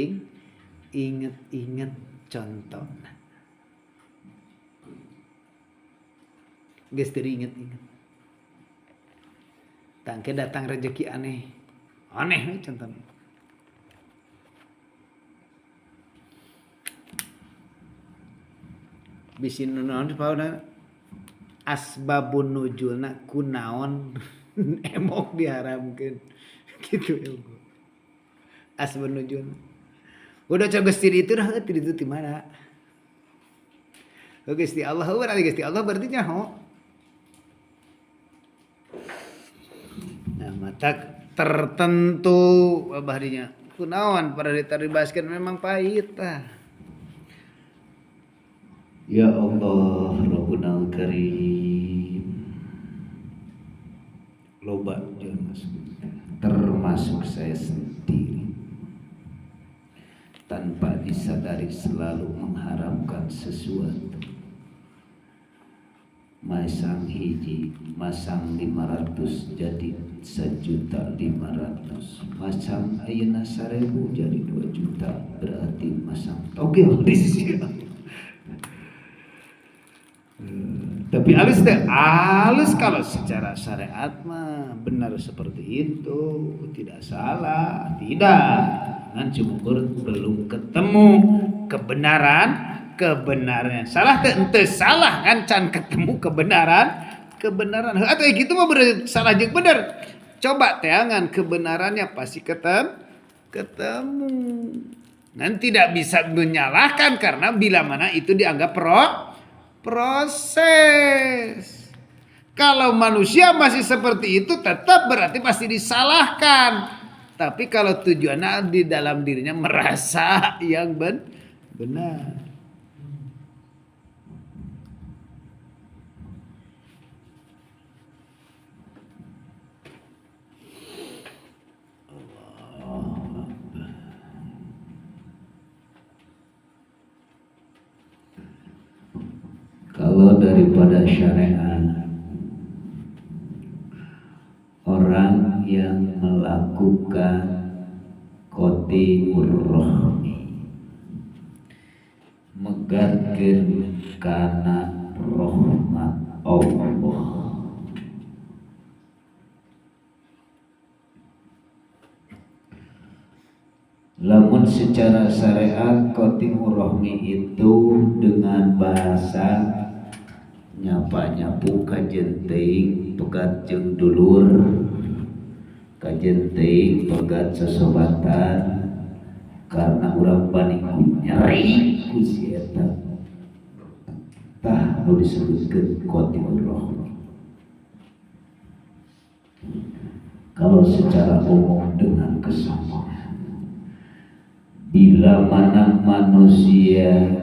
A: inget contohna geus teu diinget tangke datang rezeki aneh contohnya bisi naon pauna asbabun nuzulna kunaon emok diharamkeun gitu ilmu asbabun nuzul udah coba Gusti itu dah itu di mana Gusti Allah berarti nyaho nah mata tertentu baharinya kunaon pada ditaribaskeun memang pahit tah ya Allah Rabbunal Karim loba termasuk saya sendiri tanpa disadari selalu mengharapkan sesuatu masang hiji masang 500 jadi 1.500.000 masang ayeuna 1.000 jadi 2 juta berarti masang togel di sisi tapi halus kalau secara syariat mah benar seperti itu tidak salah kan cuma belum ketemu kebenaran salah teu salah kan can ketemu kebenaran atau gitu mah bener salah jeung bener coba teangan kebenarannya pasti ketemu dan tidak bisa menyalahkan karena bila mana itu dianggap proses. Kalau manusia masih seperti itu tetap berarti pasti disalahkan. Tapi kalau tujuannya di dalam dirinya merasa yang benar. Kalau daripada syariat orang yang melakukan qati'ur rahmi megatkeun kana rahmat Allah lamun secara syariat qati'ur rahmi itu dengan bahasa nyapa-nyapu kajen teuing pegat jeung dulur kajen teuing pegat sesobatan karena urang bani nyeri ku si eta tah nu disebutkeun qati'ur rahmi. Kalau secara umum dengan kesamaan bila mana manusia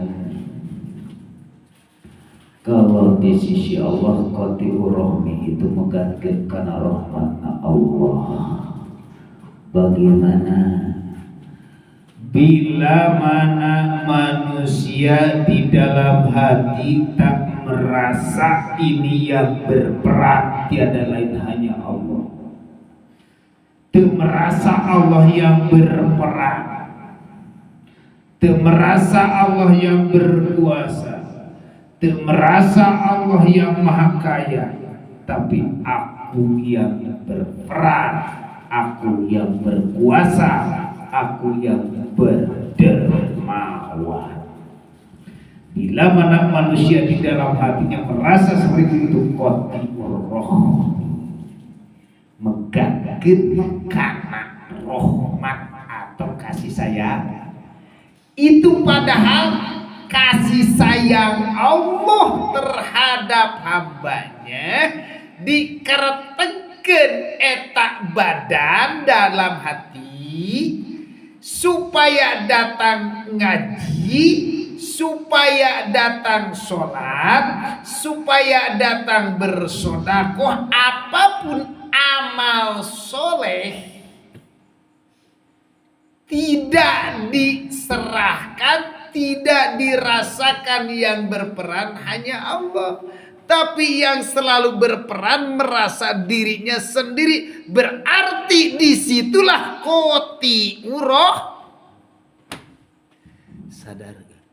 A: kalau di sisi Allah qati'ur rahmi itu megatkeun kana rahmatna Allah. Bagaimana bila mana manusia di dalam hati tak merasa ini yang berperan tiada lain hanya Allah. Teu merasa Allah yang berperan, teu merasa Allah yang berkuasa, teu merasa Allah yang maha kaya, tapi aku yang berperan, aku yang berkuasa, aku yang berdermawan. Bila mana manusia di dalam hatinya merasa seperti itu, qati'ur roh, megangkeun kana rahmat atau kasih sayang, itu padahal kasih sayang Allah terhadap hambanya dikeretekeun eta badan dalam hati supaya datang ngaji, supaya datang sholat, supaya datang bersodakoh, apapun amal soleh tidak diserahkan, tidak dirasakan yang berperan hanya Allah. Tapi yang selalu berperan merasa dirinya sendiri, berarti disitulah qati'ur roh. Sadar gak?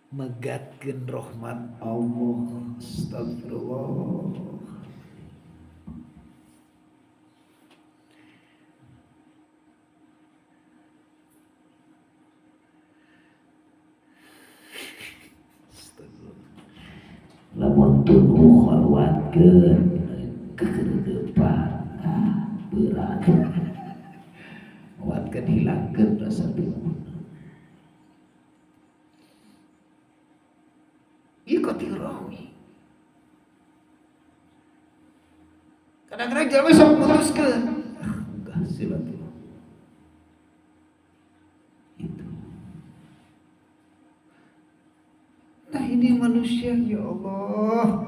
A: Megatkeun rahmat Allah. Astagfirullah. Lamun tubuh khalwatkeun kekedepan berat, watkeun hilangkeun rasa tubuh. Ikuti rawi. Kadang-kadang jalma sok putuskeun. Enggak silaturahmi. Itu. Nah ini manusia ya Allah.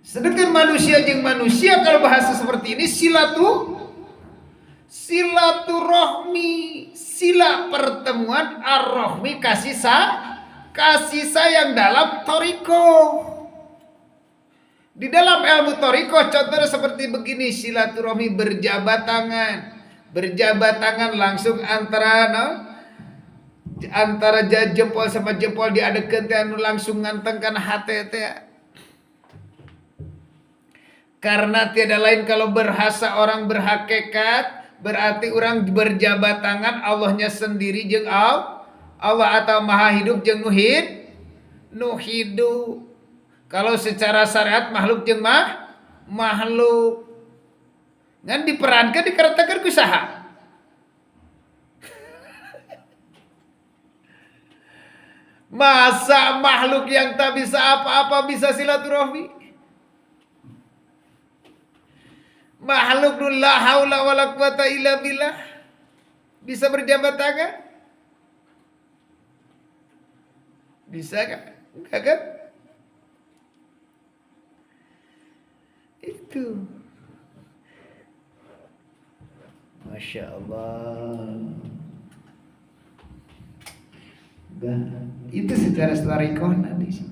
A: Sedangkan manusia jeung manusia kalau bahasa seperti ini silaturahmi, sila pertemuan, ar-rahmi kasih sayang dalam thariqah. Di dalam ilmu thariqah contohnya seperti begini, silaturahmi berjabat tangan langsung antara jempol sama jempol diadekeun teh anu langsung ngantengkan hate teh. Karena tiada lain kalau berhasa orang berhakikat berarti orang berjabat tangan Allahnya sendiri jeung Allah atau maha hidup jeung nu hidup. Kalau secara syariat makhluk jeung makhluk ngan diperankeun dikeretekeun ku saha? Masa makhluk yang tak bisa apa-apa bisa silaturahmi? Makhluk la haula wala quwata illa billah bisa berjabat tangan? Bisa kan? Enggak kan? Itu. Masya Allah. Itu secara thariqah nanti.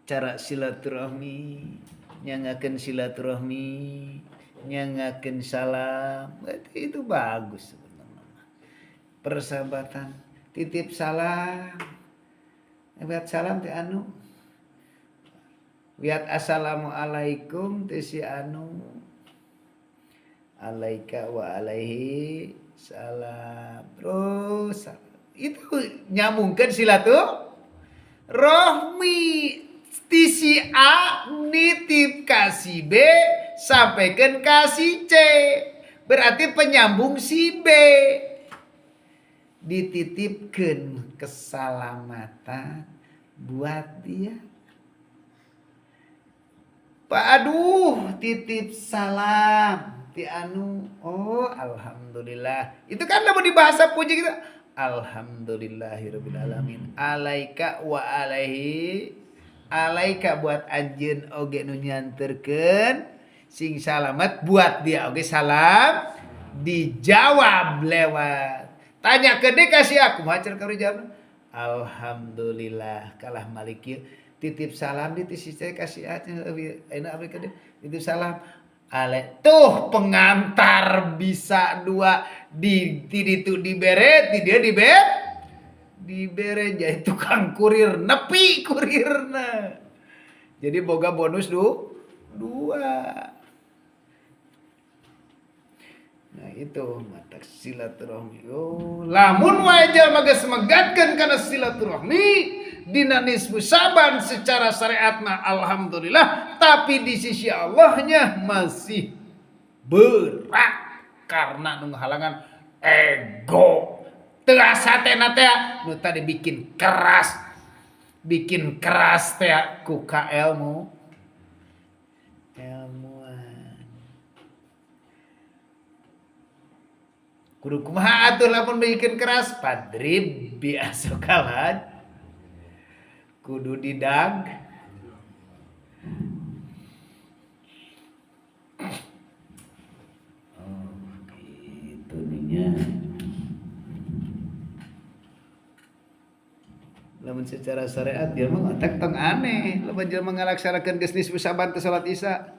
A: Cara silaturahmi, nyangakeun silaturahmi, nyangakeun salam, itu bagus sebenarnya. Persahabatan, titip salam, wiat salam teh anu, wiat assalamualaikum teh si anu, alaika wa alaihi salam, terus itu nyambungkeun silaturahmi. Ti si A nitip kasih B sampaikan kasih C, berarti penyambung si B. Dititipkan keselamatan buat dia. Pak aduh titip salam ti anu, oh alhamdulillah. Itu kan mau di bahasa puji kita. Alhamdulillahirabbil alamin. Alaika wa alaihi. Alaika buat anjeun oge nu nyanterkeun sing salamet buat dia oke salam dijawab lewat tanya ke dia kasih aku macer karo jawab alhamdulillah kalah malik titip salam di sisi saya kasih aja enak apa ke dia titip salam ale tuh pengantar bisa dua di itu dibere dia dibere jadi tukang kurir nepi kurirna jadi boga bonus dua nah itu mata silaturahmi lamun wajah magas megatkan karena silaturahmi dina nisfu saban secara syariat mah alhamdulillah tapi di sisi Allahnya masih berat karena nunggu halangan ego terasa teh nu tadi bikin keras teh ku ka ilmuan kudu kumaha atuh lamun bikin keras padrib biasa kalah kudu didag gitu nya lamun secara syariat dia mah otak tong aneh lamun jelema ngalaksanakeun geus nisfu saban teh salat isya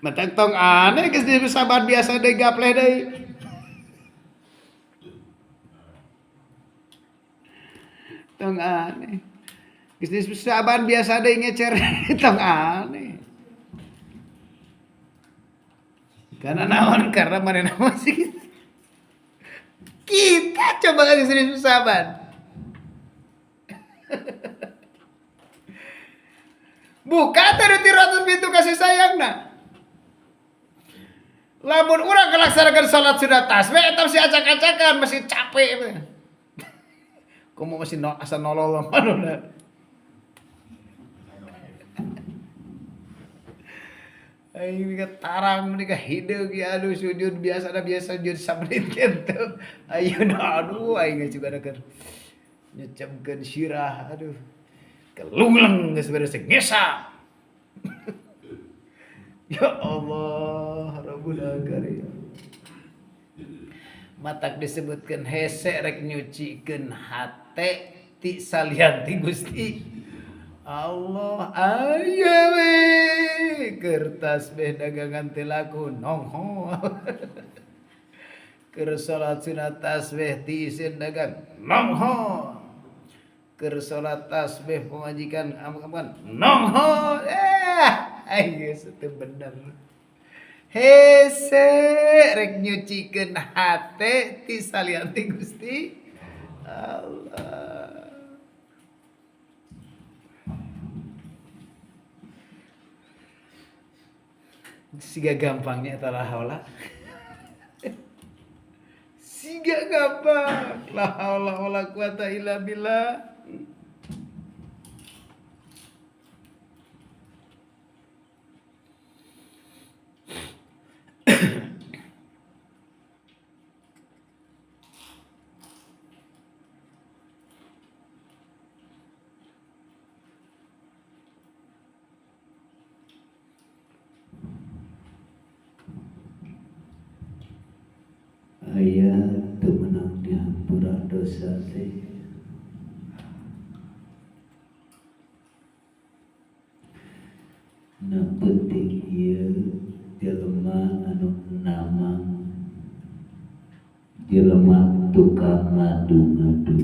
A: matak tong aneh geus nisfu saban biasa deui gapleh deui tong aneh geus nisfu saban biasa deui ngecer tong aneh karena naon karena manehna masih kita coba geus nisfu saban buka tadi 300 pintu kasih sayangna lamun urang ngalaksanakeun salat sunat tasbih eta masih acak-acakan masih capek komo masih asa nolol manona aing tarang menika hideung ya aduh sujud biasa sujud samenit kitu ayeuna aduh aing juga keur nyecemkeun sirah aduh kelungleng geus beres ngesa ya Allah Rabbul Karim matak disebutkan hese rek nyucikeun hate ti salian ti Gusti Allah aya we kertas beh dagangan teh laku nongho keur salat sunat tasbih ti isin dagang nongho keur salat tasbih pemajikan aman nongho ayo teu bener hese rek nyucikeun hate ti salian ti Gusti Allah siga gampangnya eta la haula siga gampang la haula wala quwata illa billah aya teu meunang dihampura dosa teh na penting ieu jelema anu namang jelema tukang ngadu-ngadu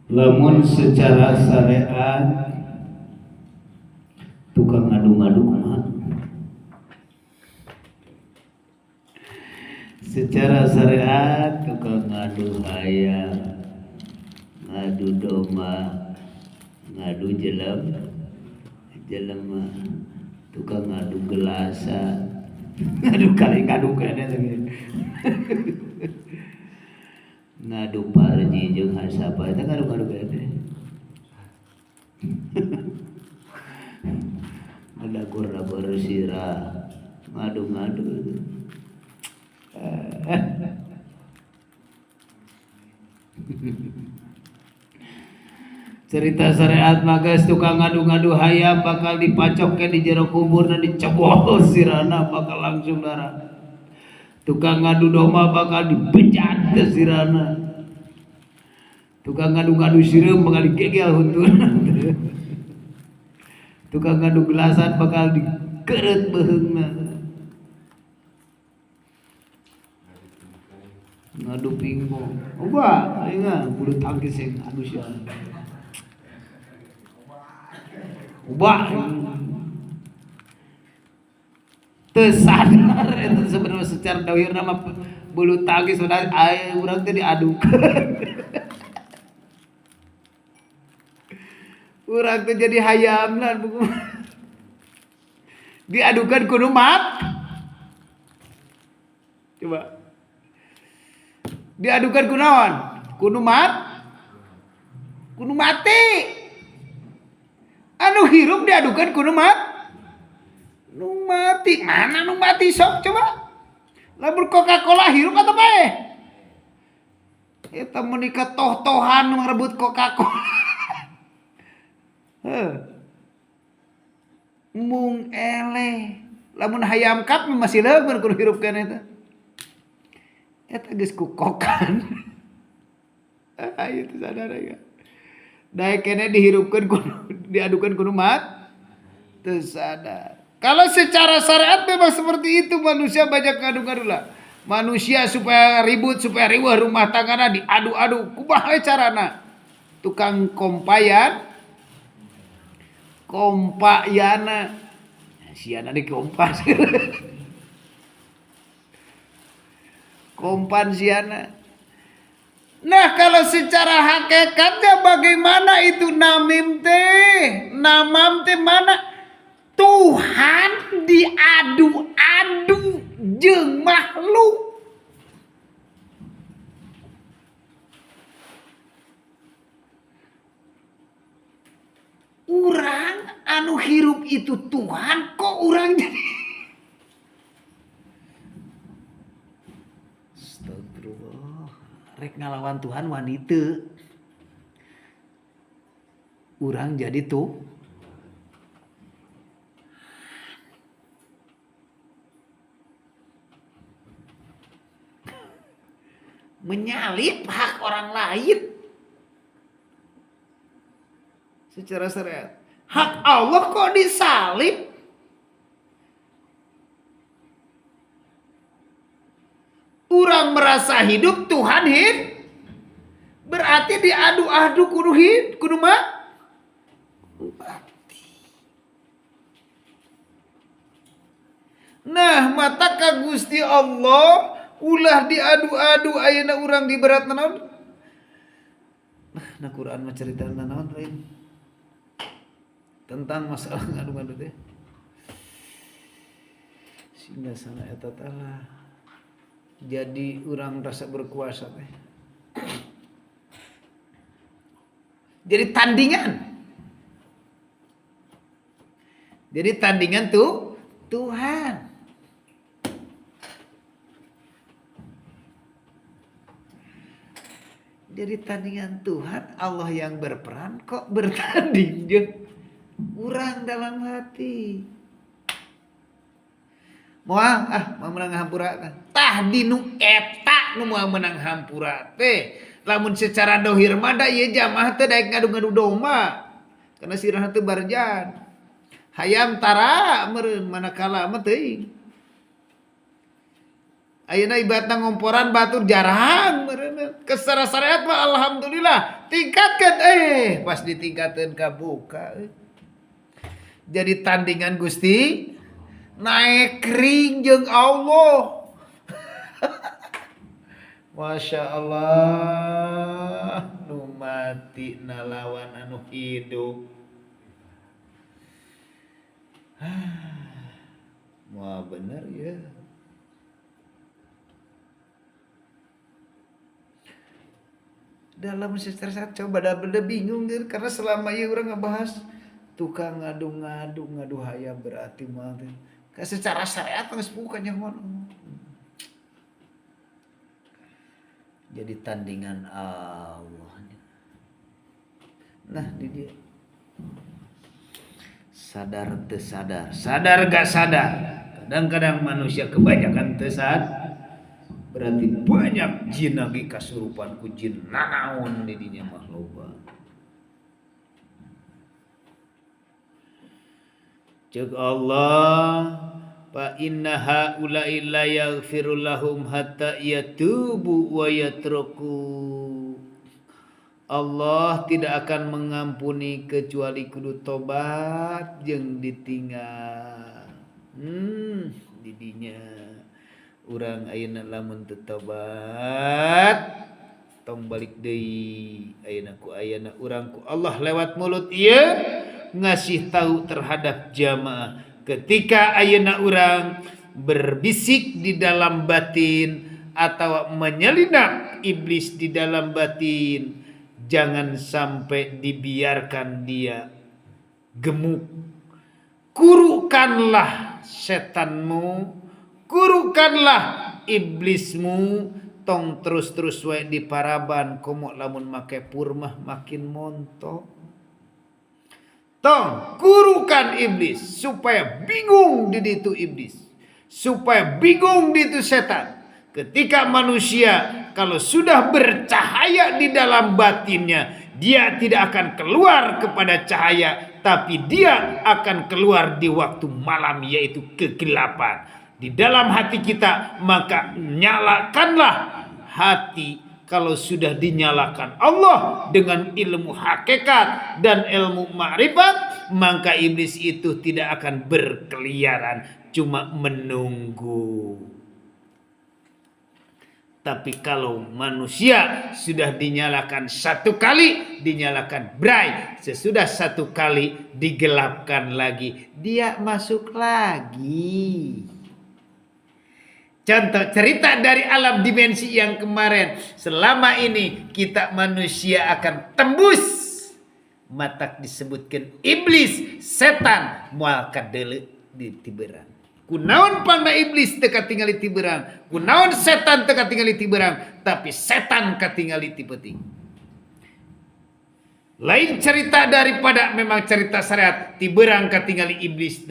A: lamun secara syariat tukang ngadu-ngadu kumaha secara syariat tukang ngadu ayam ngadu domba ngadu jelema tukang ngadu gelasa ngadu kali ngadu kene ngadu parji jeung hasapa eta ngadu-ngadu kene Ada kurang bersirah, ngadu-ngadu. Cerita syariat magas tukang ngadu-ngadu hayam bakal dipacokkan di jero kubur dan dicebol sirana bakal langsung darah. Tukang ngadu domba bakal dibejat ke sirana. Tukang ngadu-ngadu sireum bakal digegel huntur. Tukang ngadu gelasan bakal dikeret beheungna. Ngadu pingpong. Oba, aing mah bulu tangkis yang anu sia. Oba. Teu sadar eta sebenarnya secara dawir nama bulu tangkis udah aya urang teh diadukeun. Urang teh jadi hayamna diadukeun kudu mat. Coba. Diadukan kunaon? Kudu mati. Anu hirup diadukan kudu nu mati. Mana nu mati sok coba? Lamun Coca-Cola hirup atau bae? Eta menikah toh-tohan merebut Coca-Cola. Mung eleh. Lamun hayam kap masih leuweun kudu hirup kana eta. Eta geus kukokan. Ayo teh sadar ya. Daek kene dihirupkeun kudu diadukeun kudu mat. Teu sadar. Kalau secara syariat memang seperti itu manusia banyak ngadu-ngadu lah. Manusia supaya ribut, supaya riweuh rumah tanggana diadu-adu. Kumaha carana? Tukang kompayana. Siana dikompas. Kompan siana. Nah kalau secara hakikatnya bagaimana itu namim teh? Namam teh mana? Tuhan diadu-adu jeung makhluk. Urang anu hirup itu Tuhan, kok urang jadi rek ngalawan Tuhan wanita. Urang jadi tuh menyalip hak orang lain secara syariat. Hak Allah kok disalip? Urang merasa hidup, Tuhan berarti diadu-adu kudu mati. Nah, mata ka Gusti Allah ulah diadu-adu ayeuna urang diberatna naon? Nah, Quran mah carita naon lain. Tentang masalah ngadu-ngadu teh. Sehingga sana eta tah jadi orang rasa berkuasa teh. Jadi tandingan tuh Tuhan. Jadi tandingan Tuhan, Allah yang berperan kok bertanding jeung urang dalam hati. Moal menang hampura tah dinu eta nu moal menang hampura teh lamun secara dohir mah da ieu jamaah teh daek ngadu-ngadu domba kana sirah teh barjan hayam tara meureun manakala mah teuing ayeuna ibaratna ngomporan batur jarang meureun kesara syariat mah alhamdulillah tingkatkeun pas ditingkatkeun kabuka jadi tandingan Gusti naik ring jeung Allah. Masya Allah, nu mati nalawan anu hidup. Wah bener ya. dalam secara sehat coba dah bingung dia karena selama ini orang ngebahas tukang ngadu hayam berarti mah secara syariat geus bukan yang mana. Jadi tandingan Allah. Nah, di dia sadar teu sadar gak sadar. Kadang-kadang manusia kebanyakan teu sadar. Berarti banyak jin lagi kasurupan ku jin nanaon di dinya mah loba. Cek Allah fa inna haula'i la yaghfiru lahum hatta yatubu wa yatruku. Allah tidak akan mengampuni kecuali kudu tobat jeung ditinggal. Didinya urang ayeuna lamun teu tobat tong balik deui ayeuna ku ayeuna urang ku Allah lewat mulut ieu ngasih tahu terhadap jamaah ketika ayeuna urang berbisik di dalam batin atau menyelinap iblis di dalam batin, jangan sampai dibiarkan dia gemuk. Kurukanlah setanmu, kurukanlah iblismu, tong terus-terus wae di paraban komo lamun make purmah makin montok. Tong kurukan iblis supaya bingung di ditu iblis, supaya bingung di ditu setan. Ketika manusia kalau sudah bercahaya di dalam batinnya, dia tidak akan keluar kepada cahaya, tapi dia akan keluar di waktu malam, yaitu kegelapan. Di dalam hati kita, maka nyalakanlah hati. Kalau sudah dinyalakan Allah dengan ilmu hakikat dan ilmu ma'rifat, maka iblis itu tidak akan berkeliaran, cuma menunggu. Tapi kalau manusia sudah dinyalakan satu kali, dinyalakan bright, sesudah satu kali digelapkan lagi, dia masuk lagi. Contoh cerita dari alam dimensi yang kemarin. Selama ini kita manusia akan tembus. Matak disebutkan iblis, setan, moal kadele di tiberang. Kunaon pangna iblis teka tinggal di tiberang. Kunaon setan teka tinggal di tiberang. Tapi setan katinggal di peuting. Lain cerita daripada memang cerita syariat. Tiberang katinggali iblis.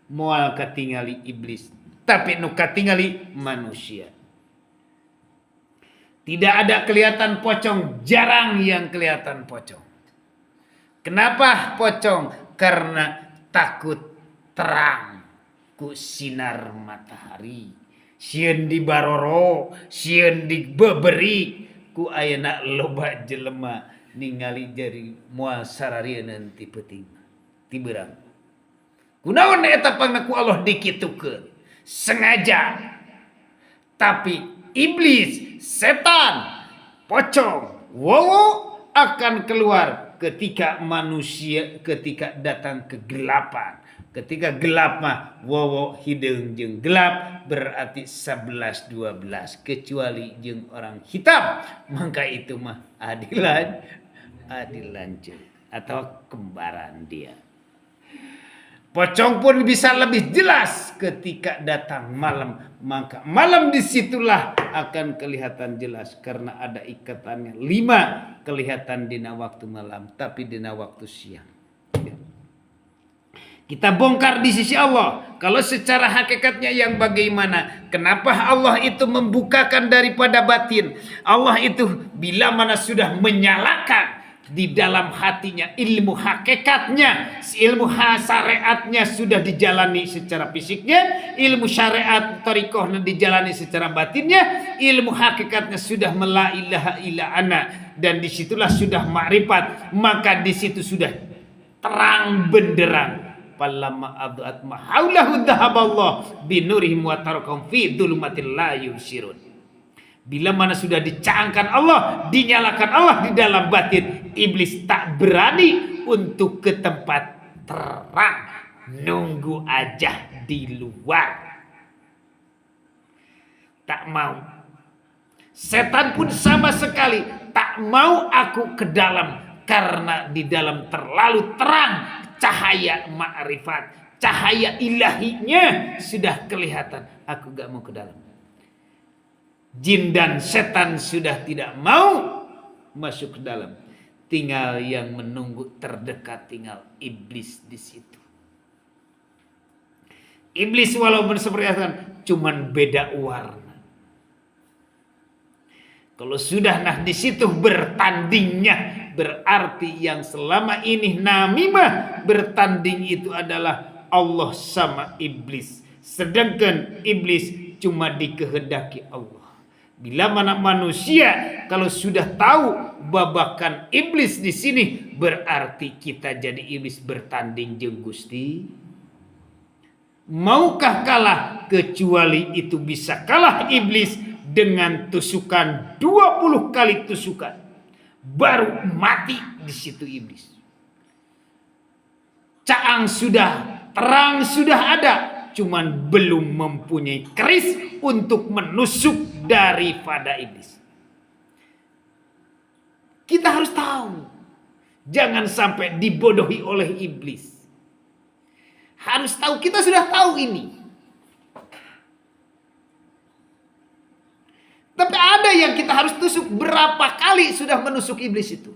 A: Moal katinggali iblis. Tapi nu katingali manusia. Tidak ada kelihatan pocong, jarang yang kelihatan pocong. Kenapa pocong? Karena takut terang ku sinar matahari. Sieun di baroro, sieun di beberi, ku ayeuna loba jelema ningali jari moal sararieun ti peuting ti beurang. Kunaon eta pangna ku Allah dikitukeun? Sengaja. Tapi iblis, setan, pocong, wowo akan keluar ketika manusia, ketika datang kegelapan. Ketika gelap mah wowo hideung jeung gelap berarti 11 12 kecuali jeung orang hitam, maka itu mah adilan atau kembaran dia. Pocong pun bisa lebih jelas ketika datang malam. Maka malam disitulah akan kelihatan jelas. Karena ada ikatannya 5 kelihatan dina waktu malam. Tapi dina waktu siang. Kita bongkar di sisi Allah. Kalau secara hakikatnya yang bagaimana? Kenapa Allah itu membukakan daripada batin? Allah itu bila mana sudah menyalakan di dalam hatinya ilmu hakikatnya, ilmu syariatnya sudah dijalani secara fisiknya, ilmu syariat thariqahnya dijalani secara batinnya, ilmu hakikatnya sudah la ilaha illa ana, dan disitulah sudah ma'rifat, maka disitu sudah terang benderang. Falamma adhat ma haulahu dhahaballah binurihim wa tarakahum fi dhulumatil la yubsirun. Bila mana sudah dicangkan Allah, dinyalakan Allah di dalam batin, iblis tak berani untuk ke tempat terang, nunggu aja di luar. Tak mau. Setan pun sama sekali tak mau aku ke dalam, karena di dalam terlalu terang cahaya ma'rifat, cahaya ilahinya sudah kelihatan. Aku gak mau ke dalam. Jin dan setan sudah tidak mau masuk ke dalam. Tinggal yang menunggu terdekat, tinggal iblis di situ. Iblis walaupun seperti itu cuman beda warna. Kalau sudah di situ bertandingnya, berarti yang selama ini namimah bertanding itu adalah Allah sama iblis. Sedangkan iblis cuma dikehendaki Allah. Bila mana manusia kalau sudah tahu babakan iblis di sini, berarti kita jadi iblis bertanding jeung Gusti. Maukah kalah? Kecuali itu bisa kalah iblis dengan tusukan 20 kali tusukan, baru mati di situ iblis. Caang sudah, terang sudah ada, cuman belum mempunyai keris untuk menusuk daripada iblis. Kita harus tahu, jangan sampai dibodohi oleh iblis. Harus tahu, kita sudah tahu ini. Tapi ada yang kita harus tusuk. Berapa kali sudah menusuk iblis itu?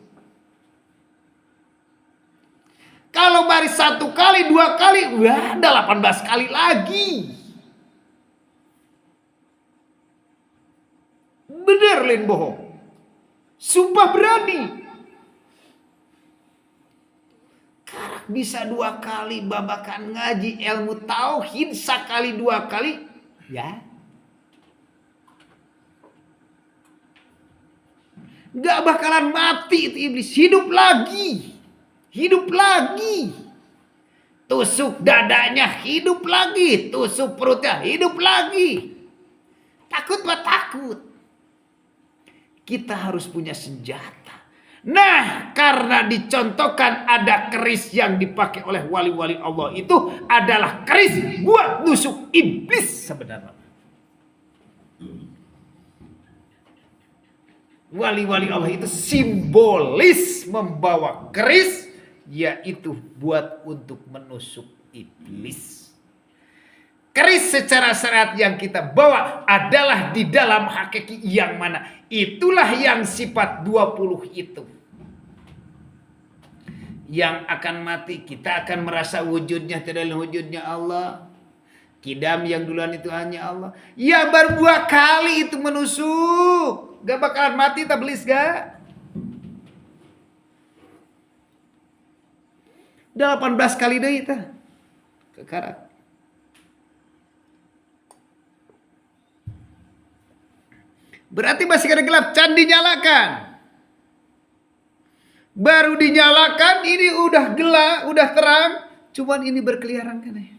A: Kalau baru 1 kali, 2 kali, wah, ada 18 kali lagi. Bener lain bohong. Sumpah berani. Karak bisa 2 kali babakan ngaji ilmu tauhid, sekali 2 kali, ya. Gak bakalan mati itu iblis. Hidup lagi. Hidup lagi. Tusuk dadanya, hidup lagi. Tusuk perutnya, hidup lagi. Takut mah takut. Kita harus punya senjata. Nah, karena dicontohkan ada keris yang dipakai oleh wali-wali Allah, itu adalah keris buat nusuk iblis sebenarnya. Wali-wali Allah itu simbolis membawa keris, yaitu buat untuk menusuk iblis. Keris secara syariat yang kita bawa adalah di dalam hakiki yang mana? Itulah yang sifat 20 itu. Yang akan mati, kita akan merasa wujudnya tidak wujudnya Allah. Kidam yang duluan itu hanya Allah. Ya baru 2 kali itu menusuk. Gak bakalan mati tablis gak? Udah 18 kali deh itu. Kekarat. Berarti masih ada gelap. Can dinyalakan. Baru dinyalakan ini udah gelap, udah terang. Cuman ini berkeliaran kan ya.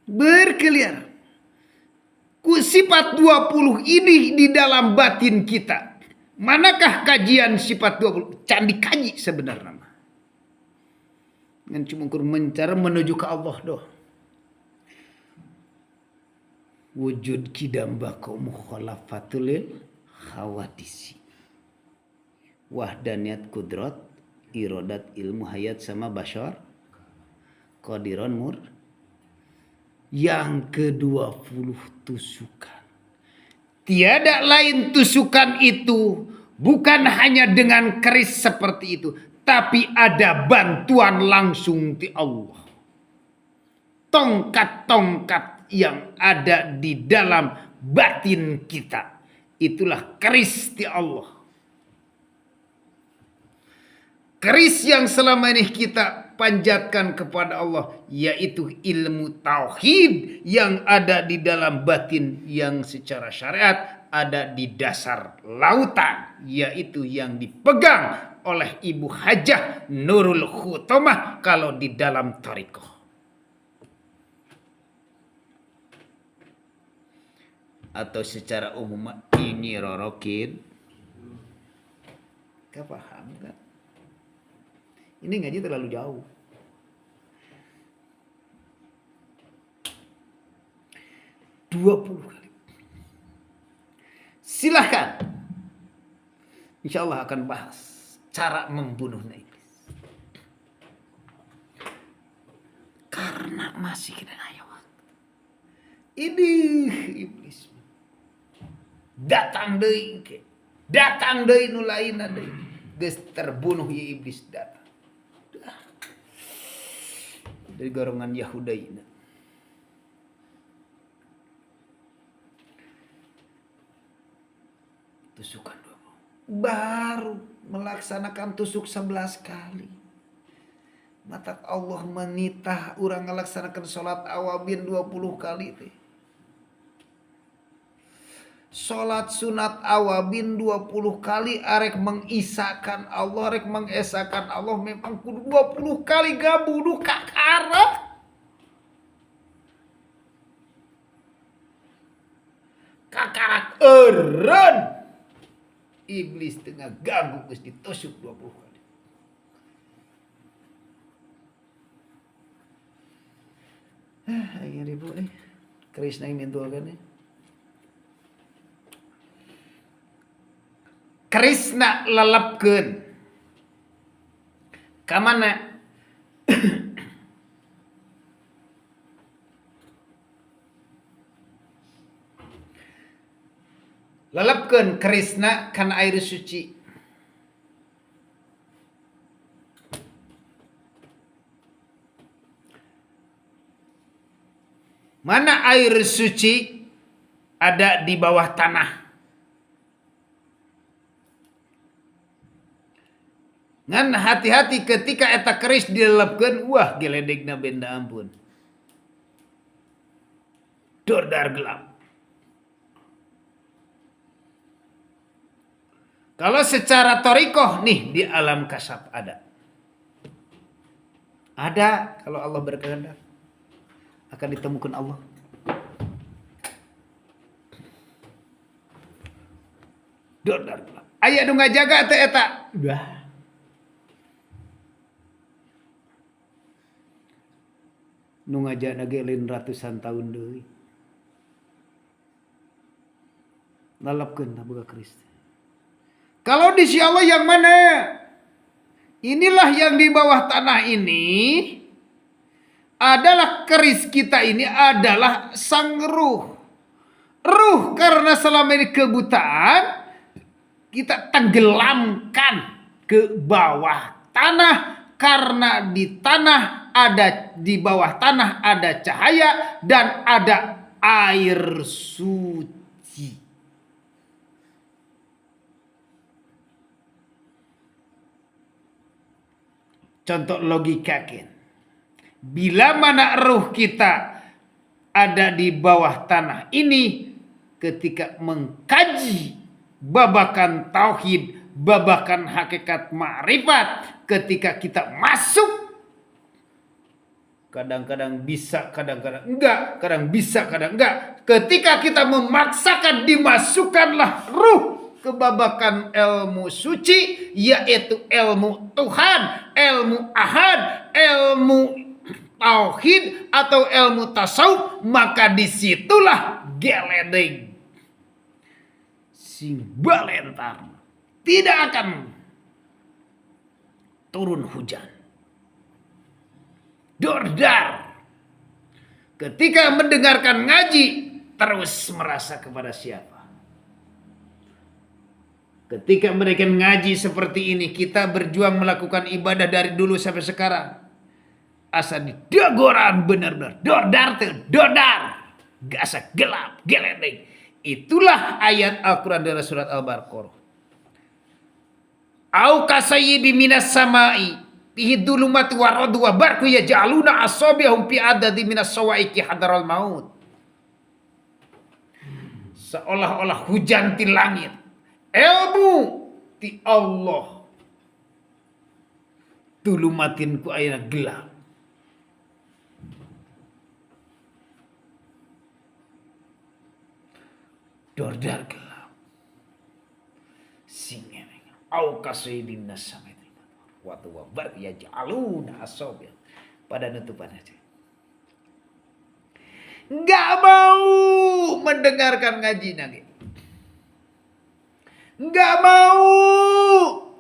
A: Berkeliaran. Sifat 20 ini di dalam batin kita. Manakah kajian sifat 20? Can dikaji sebenarnya. Yang cuma mencara menuju ke Allah doh. Wujud kidam bako mukhalafatul khawadisi. Wahdaniyat kudrat, irodat ilmu hayat sama basyar. Qadiron mur. Yang ke-20 tusukan. Tiada lain tusukan itu bukan hanya dengan keris seperti itu, tapi ada bantuan langsung di Allah. Tongkat-tongkat yang ada di dalam batin kita, itulah keris di Allah. Keris yang selama ini kita panjatkan kepada Allah, yaitu ilmu tauhid yang ada di dalam batin, yang secara syariat ada di dasar lautan, yaitu yang dipegang oleh Ibu Hajah Nurul Khutomah kalau di dalam thariqah. Atau secara umum ini rorokin. Gak paham kan? Ini ngaji terlalu jauh. 20 kali. Silahkan. Insya Allah akan bahas cara membunuhnya iblis. Karena masih kena ayat. Ini iblis. Datang deui ke. Datang deui nu lainna deui. Geus terbunuh ya iblis datang. Dari golongan Yahudaina. Tusukan 20. Baru melaksanakan tusuk 11 kali. Mata Allah menitah orang melaksanakan sholat awabin 20 kali teh. Sholat sunat awabin 20 kali arek mengisakan Allah, arek mengesakan Allah memang kudu 20 kali gabunuh kakara. Kakarak eren. Iblis tengah ganggu geus ditusuk 20 kali. Aya ribu Krishna yang mentuakan Krishna lelapkeun ka mana? Lelapkeun Krishna kana air suci. Mana air suci ada di bawah tanah. Ngan hati-hati ketika eta keris dilelepkeun, wah geledegna benda ampun. Dordar gelap. Kalau secara torikoh nih di alam kasab ada. Ada kalau Allah berkehendak akan ditemukan Allah. Dordar gelap. Aya nu ngajaga teh eta. Udah. Nu ngajana ge lain ratusan tahun deui. Lalapkeun boga keris. Kalau di sisi Allah yang mana? Inilah yang di bawah tanah ini adalah keris kita ini adalah sang ruh. Ruh karena selama ini kebutaan kita tenggelamkan ke bawah tanah karena di tanah ada di bawah tanah ada cahaya dan ada air suci. Contoh logikakan. Bila mana ruh kita ada di bawah tanah ini ketika mengkaji babakan tauhid, babakan hakikat ma'rifat, ketika kita masuk kadang-kadang bisa, kadang-kadang enggak, kadang bisa, kadang enggak. Ketika kita memaksakan dimasukkanlah ruh ke babakan ilmu suci, yaitu ilmu Tuhan, ilmu ahad, ilmu tauhid atau ilmu tasawuf, maka disitulah geledeg sing balentar tidak akan turun hujan. Dordar ketika mendengarkan ngaji terus merasa kepada siapa. Ketika mereka ngaji seperti ini, kita berjuang melakukan ibadah dari dulu sampai sekarang. Asa didagoran benar-benar. Dordar tuh, dordar. Gasa gelap, geledeg. Itulah ayat Al-Quran dari surat Al-Baqarah. Au kasayyibi minas samai. Fihi dhulumatu wa radu wa barku yaj'aluna asabi'ahum fi adadi minas sawaiki hadaral maut. Seolah-olah hujan di langit. Ilmu ti Allah. Dulumatin ku ayeuna gelap. Dordar gelap. Sing au kasaybin nasamati. Watu wabar yaj'aluna asabi pada nutupan aja. nggak mau mendengarkan ngaji nage. Nggak mau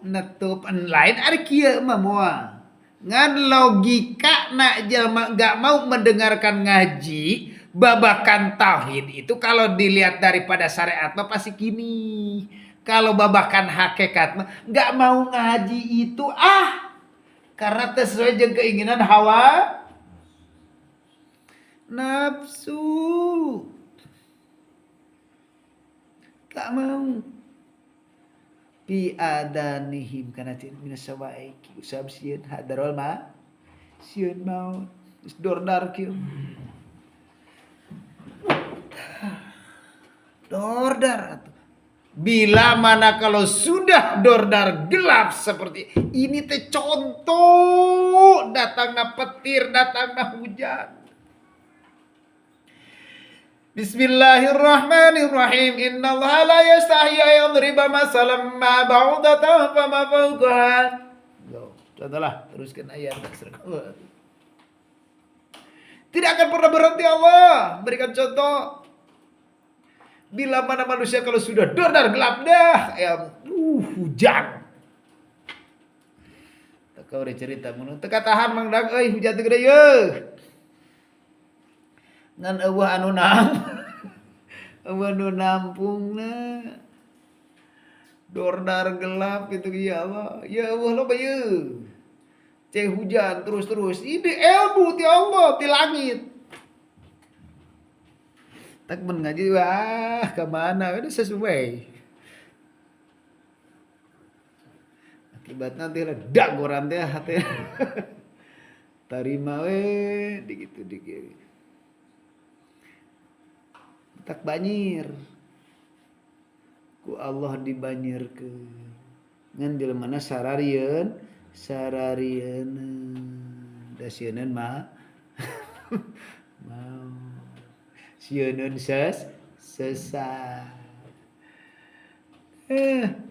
A: netup lain ari kieu mah moal. Ngan logika nak jelma nggak mau mendengarkan ngaji babakan tauhid itu kalau dilihat daripada syariat mah pasti gini. Kalau babakan hakikat mah nggak mau ngaji itu karena sesuai dengan keinginan hawa nafsu. Gak mau. Bi adanihim kana tin minas sawaiki usab sieun hadarul ma sieun mau dordar kieu. Dordar atuh. Bila mana kalau sudah dordar gelap seperti ini teh contoh datangna petir, datangna hujan. Bismillahirrahmanirrahim. Innallaha la yastahi yadriba masalan ma ba'udatan fama fawqaha. Contohlah, teruskan ayat. Tidak akan pernah berhenti Allah berikan contoh. Bila mana manusia kalau sudah dordar gelap dah, hujan. Kau udah cerita mun teu katahan mangdag euy hujan teh gede yeuh. Ngan eueuh anu nampungna dordar gelap gitu ya Allah. Ya Allah lo bayu. Cek hujan terus. Ini ilmu ti Allah ti langit. Tak men ngaji kemana udah sesuai. Akibatnya teh ledak goran teh hati. Tarima we dikit. Tak banjir ku Allah dibanyirkeun ngan jelema sararieun da sieun mah mau sieun sesat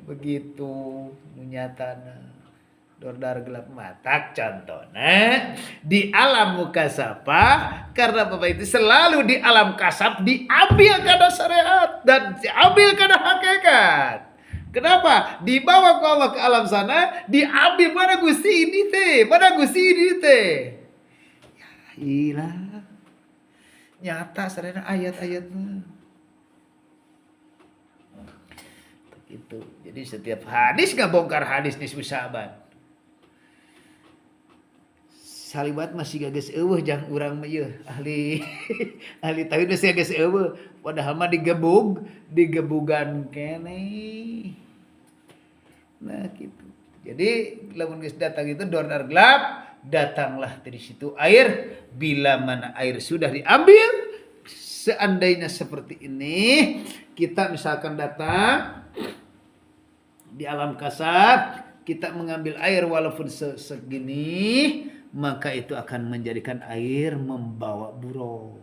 A: begitu nyatana dordar gelap matak contohnya di alam mukasafah karena Bapak itu selalu di alam kasab diambil karena syariat dan diambil karena hakikat. Kenapa? Dibawa ke Allah ke alam sana diambil mana Gusti ini teh, ya ilah nyata sarana ayat-ayatnya itu. Jadi setiap hadis nggak bongkar hadis di sahabat. Salibat masih gagas eueuh jang urang mah ieu ahli tauhid masih gagas eueuh padahal mah digebugan keneh. Nah gitu. Jadi lamun geus datang itu dordar gelap, datanglah dari situ air. Bila mana air sudah diambil, seandainya seperti ini, kita misalkan datang di alam kasab, kita mengambil air walaupun segini, maka itu akan menjadikan air membawa buruk.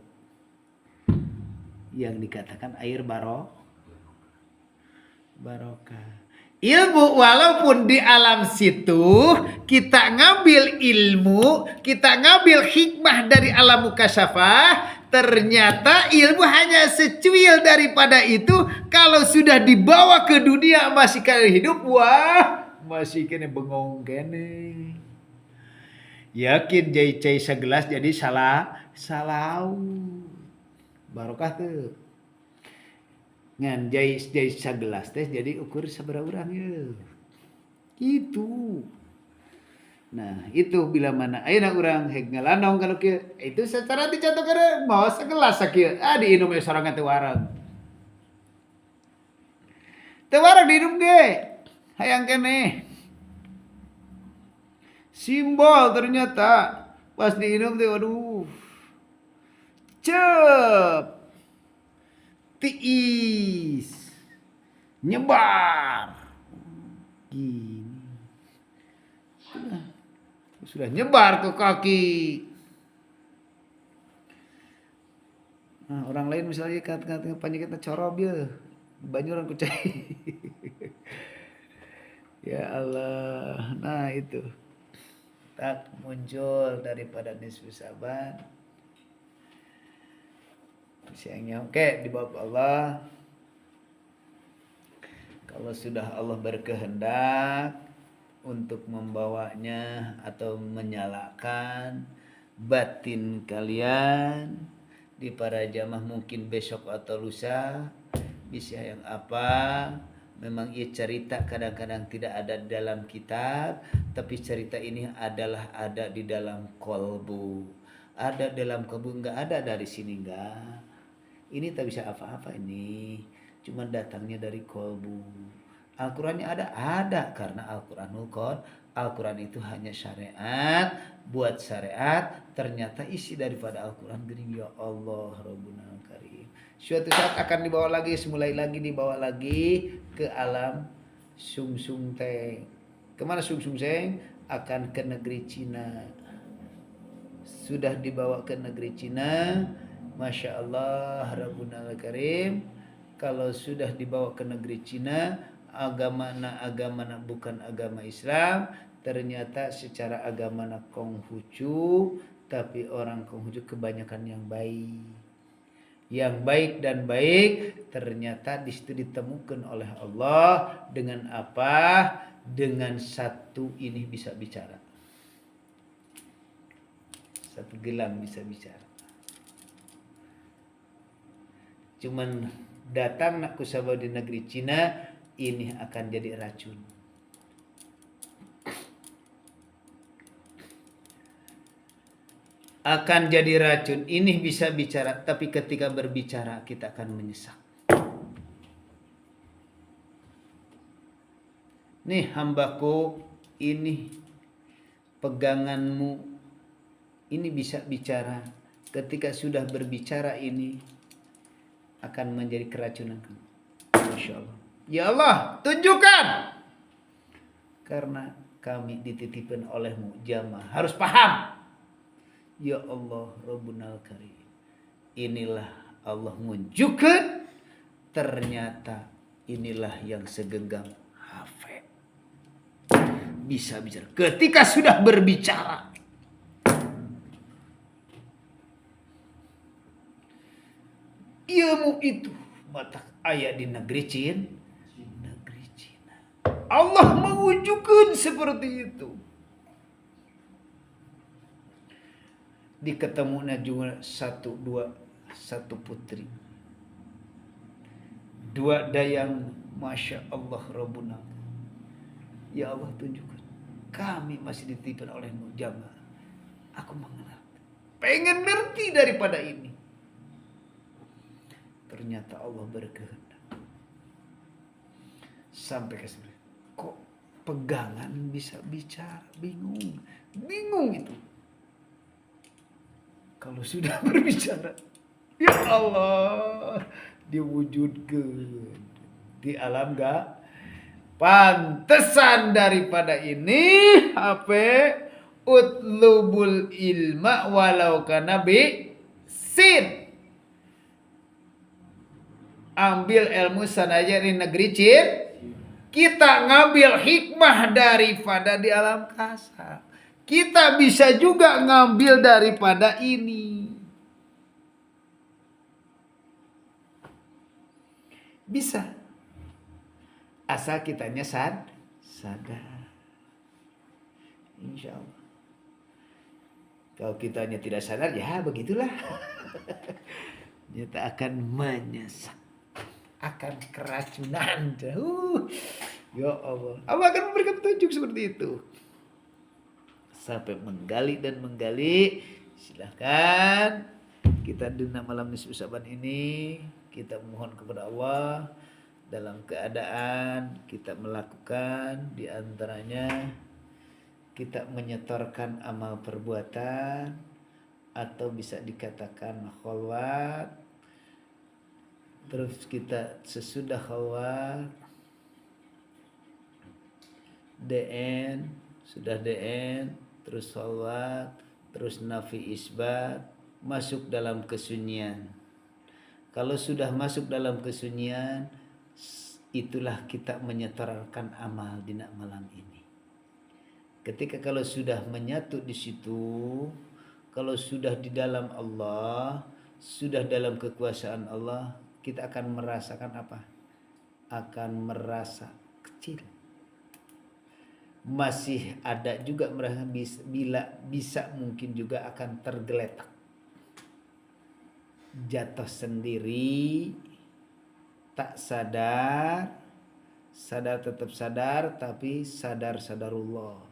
A: Yang dikatakan air barokah. Ilmu walaupun di alam situ kita ngambil ilmu, kita ngambil hikmah dari alam mukasyafah, ternyata ilmu hanya secuil daripada itu. Kalau sudah dibawa ke dunia masih kena hidup, masih kena bengong kene. Yakin cai segelas jadi salau barokah tuh ngan jai segelas teh jadi ukur sabaraha urang ya gitu. Nah itu bila mana ayeuna urang heg ngalandong kalau kieu itu secara dicontohkeun mau segelas sakieu diinum sorangan teu wareg diinum ge hayang keneh. Simbol ternyata pas diinum teh waduh cep tiis nyebar gini sudah nyebar ke kaki. Nah, orang lain misalnya kata penyakitnya corob ya banyuran kucai. Ya Allah, nah itu tak muncul daripada nisfu Sa'ban Sayangnya oke dibawa ke Allah. Kalau sudah Allah berkehendak untuk membawanya atau menyalakan batin kalian di para jamaah mungkin besok atau lusa, bisa yang apa, memang ia cerita kadang-kadang tidak ada dalam kitab, tapi cerita ini adalah ada di dalam kolbu, ada dalam kolbu, nggak ada dari sini, nggak. Ini tak bisa apa-apa, ini cuma datangnya dari kolbu. Al-Qurannya ada karena Al-Quranul Qur'an. Al-Quran itu hanya syariat, buat syariat, ternyata isi daripada Al-Quran gini, ya Allah Rabbuna Karim. Suatu saat akan dibawa lagi, dibawa lagi ke alam sungsung teng. Kemana sungsung teng? Akan ke negeri Cina. Sudah dibawa ke negeri Cina, Masya Allah Rabbuna Karim. Kalau sudah dibawa ke negeri Cina, agama bukan agama Islam, ternyata secara agama Konghucu, tapi orang Konghucu kebanyakan yang baik dan baik, ternyata di situ ditemukan oleh Allah dengan apa? Dengan satu ini bisa bicara, satu gelang bisa bicara. Cuman datang nak kusabau di negeri Cina, ini akan jadi racun. Akan jadi racun. Ini bisa bicara, tapi ketika berbicara kita akan menyesak. Nih hambaku, ini peganganmu, ini bisa bicara. Ketika sudah berbicara ini akan menjadi keracunan. Masya Allah. Ya Allah, tunjukkan. Karena kami dititipkan olehmu jamaah. Harus paham. Ya Allah Rabbunal Karim. Inilah Allah menunjukkan. Ternyata inilah yang segenggam hafid. Bisa bicara. Ketika sudah berbicara. Ilmu itu mata ayat di negeri Cina. Allah mewujudkan seperti itu. Diketemunya juga satu putri. Dua dayang, Masya Allah Rabbuna. Ya Allah tunjukkan. Kami masih dititipkan olehmu jamaah. Aku mengenal. Pengen ngerti daripada ini. Ternyata Allah berkehendak. Sampai ke sini. Kok pegangan bisa bicara? Bingung itu. Kalau sudah berbicara, ya Allah, diwujudkan di alam gak? Pantesan daripada ini HP utlubul ilma walau kana bi sin. Ambil ilmu sanaja di negeri Cina, kita ngambil hikmah daripada di alam kasar. Kita bisa juga ngambil daripada ini. Bisa. Asal kitanya sadar. Insya Allah. Kalau kitanya tidak sadar, ya begitulah. Kita akan menyesal. Akan keracunan. Ya Allah. Allah akan memberikan petunjuk seperti itu. Sampai menggali dan menggali. Silahkan. Kita dina malam nisfu Sa'ban ini. Kita mohon kepada Allah. Dalam keadaan kita melakukan. Di antaranya. Kita menyetorkan amal perbuatan. Atau bisa dikatakan kholwat. Terus kita sesudah kholwat DN, sudah DN, terus kholwat, terus nafi isbat, masuk dalam kesunyian. Kalau sudah masuk dalam kesunyian, itulah kita menyetorkan amal di malam ini. Ketika kalau sudah menyatu di situ, kalau sudah di dalam Allah, sudah dalam kekuasaan Allah, kita akan merasakan apa? Akan merasa kecil. Masih ada juga merasa bisa mungkin juga akan tergeletak, jatuh sendiri, tak sadar tetap sadar, tapi sadarullah,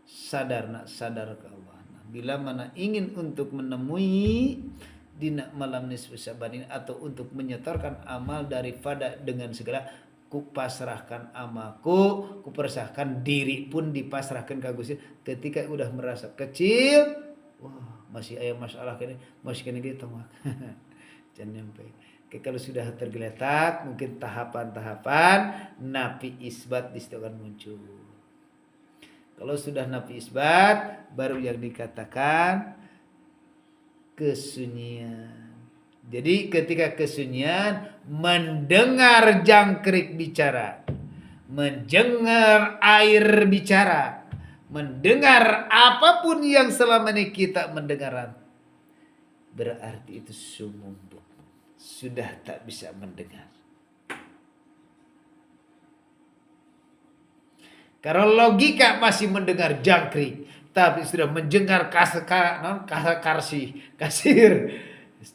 A: sadar ke Allah. Nah, bila mana ingin untuk menemui di malam nisfu Syaban ini, atau untuk menyetorkan amal daripada dengan segala, kupasrahkan amalku, kupasrahkan diri pun dipasrahkan ke Gusti. Ketika udah merasa kecil, wah masih ada masalah kene, masih kene gitu mah. Jangan nyampe. Oke, kalau sudah tergeletak, mungkin tahapan-tahapan nafi isbat di situ akan muncul. Kalau sudah nafi isbat, baru yang dikatakan kesunyian. Jadi ketika kesunyian, mendengar jangkrik bicara, mendengar air bicara, mendengar apapun yang selama ini kita mendengar, berarti itu sumum, sudah tak bisa mendengar. Karena logika masih mendengar jangkrik, tapi sudah mendengar kasir,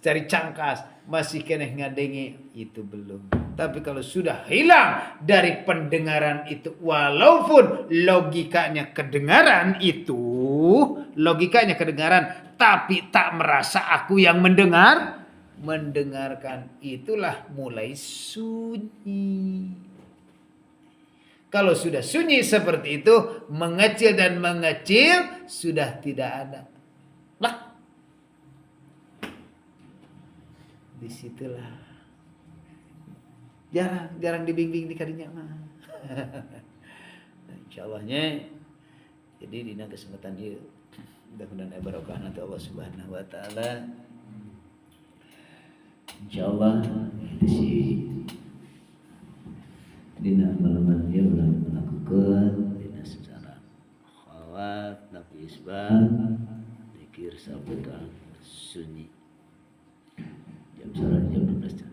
A: cari cangkas, masih kena ngadengi, itu belum. Tapi kalau sudah hilang dari pendengaran itu, walaupun logikanya kedengaran, tapi tak merasa aku yang mendengarkan, itulah mulai sunyi. Kalau sudah sunyi seperti itu, mengecil dan mengecil sudah tidak ada. Lah, disitulah jarang dibimbing di kadinya mah. Insyaallah-nya jadi dina kesempatan ieu mudah-mudahan barokah nanti Allah Subhanahu wa taala. Insyaallah si dina malam dia melakukan dina secara khawat, nafi isbat, zikir sabutan sunyi. Jam 12.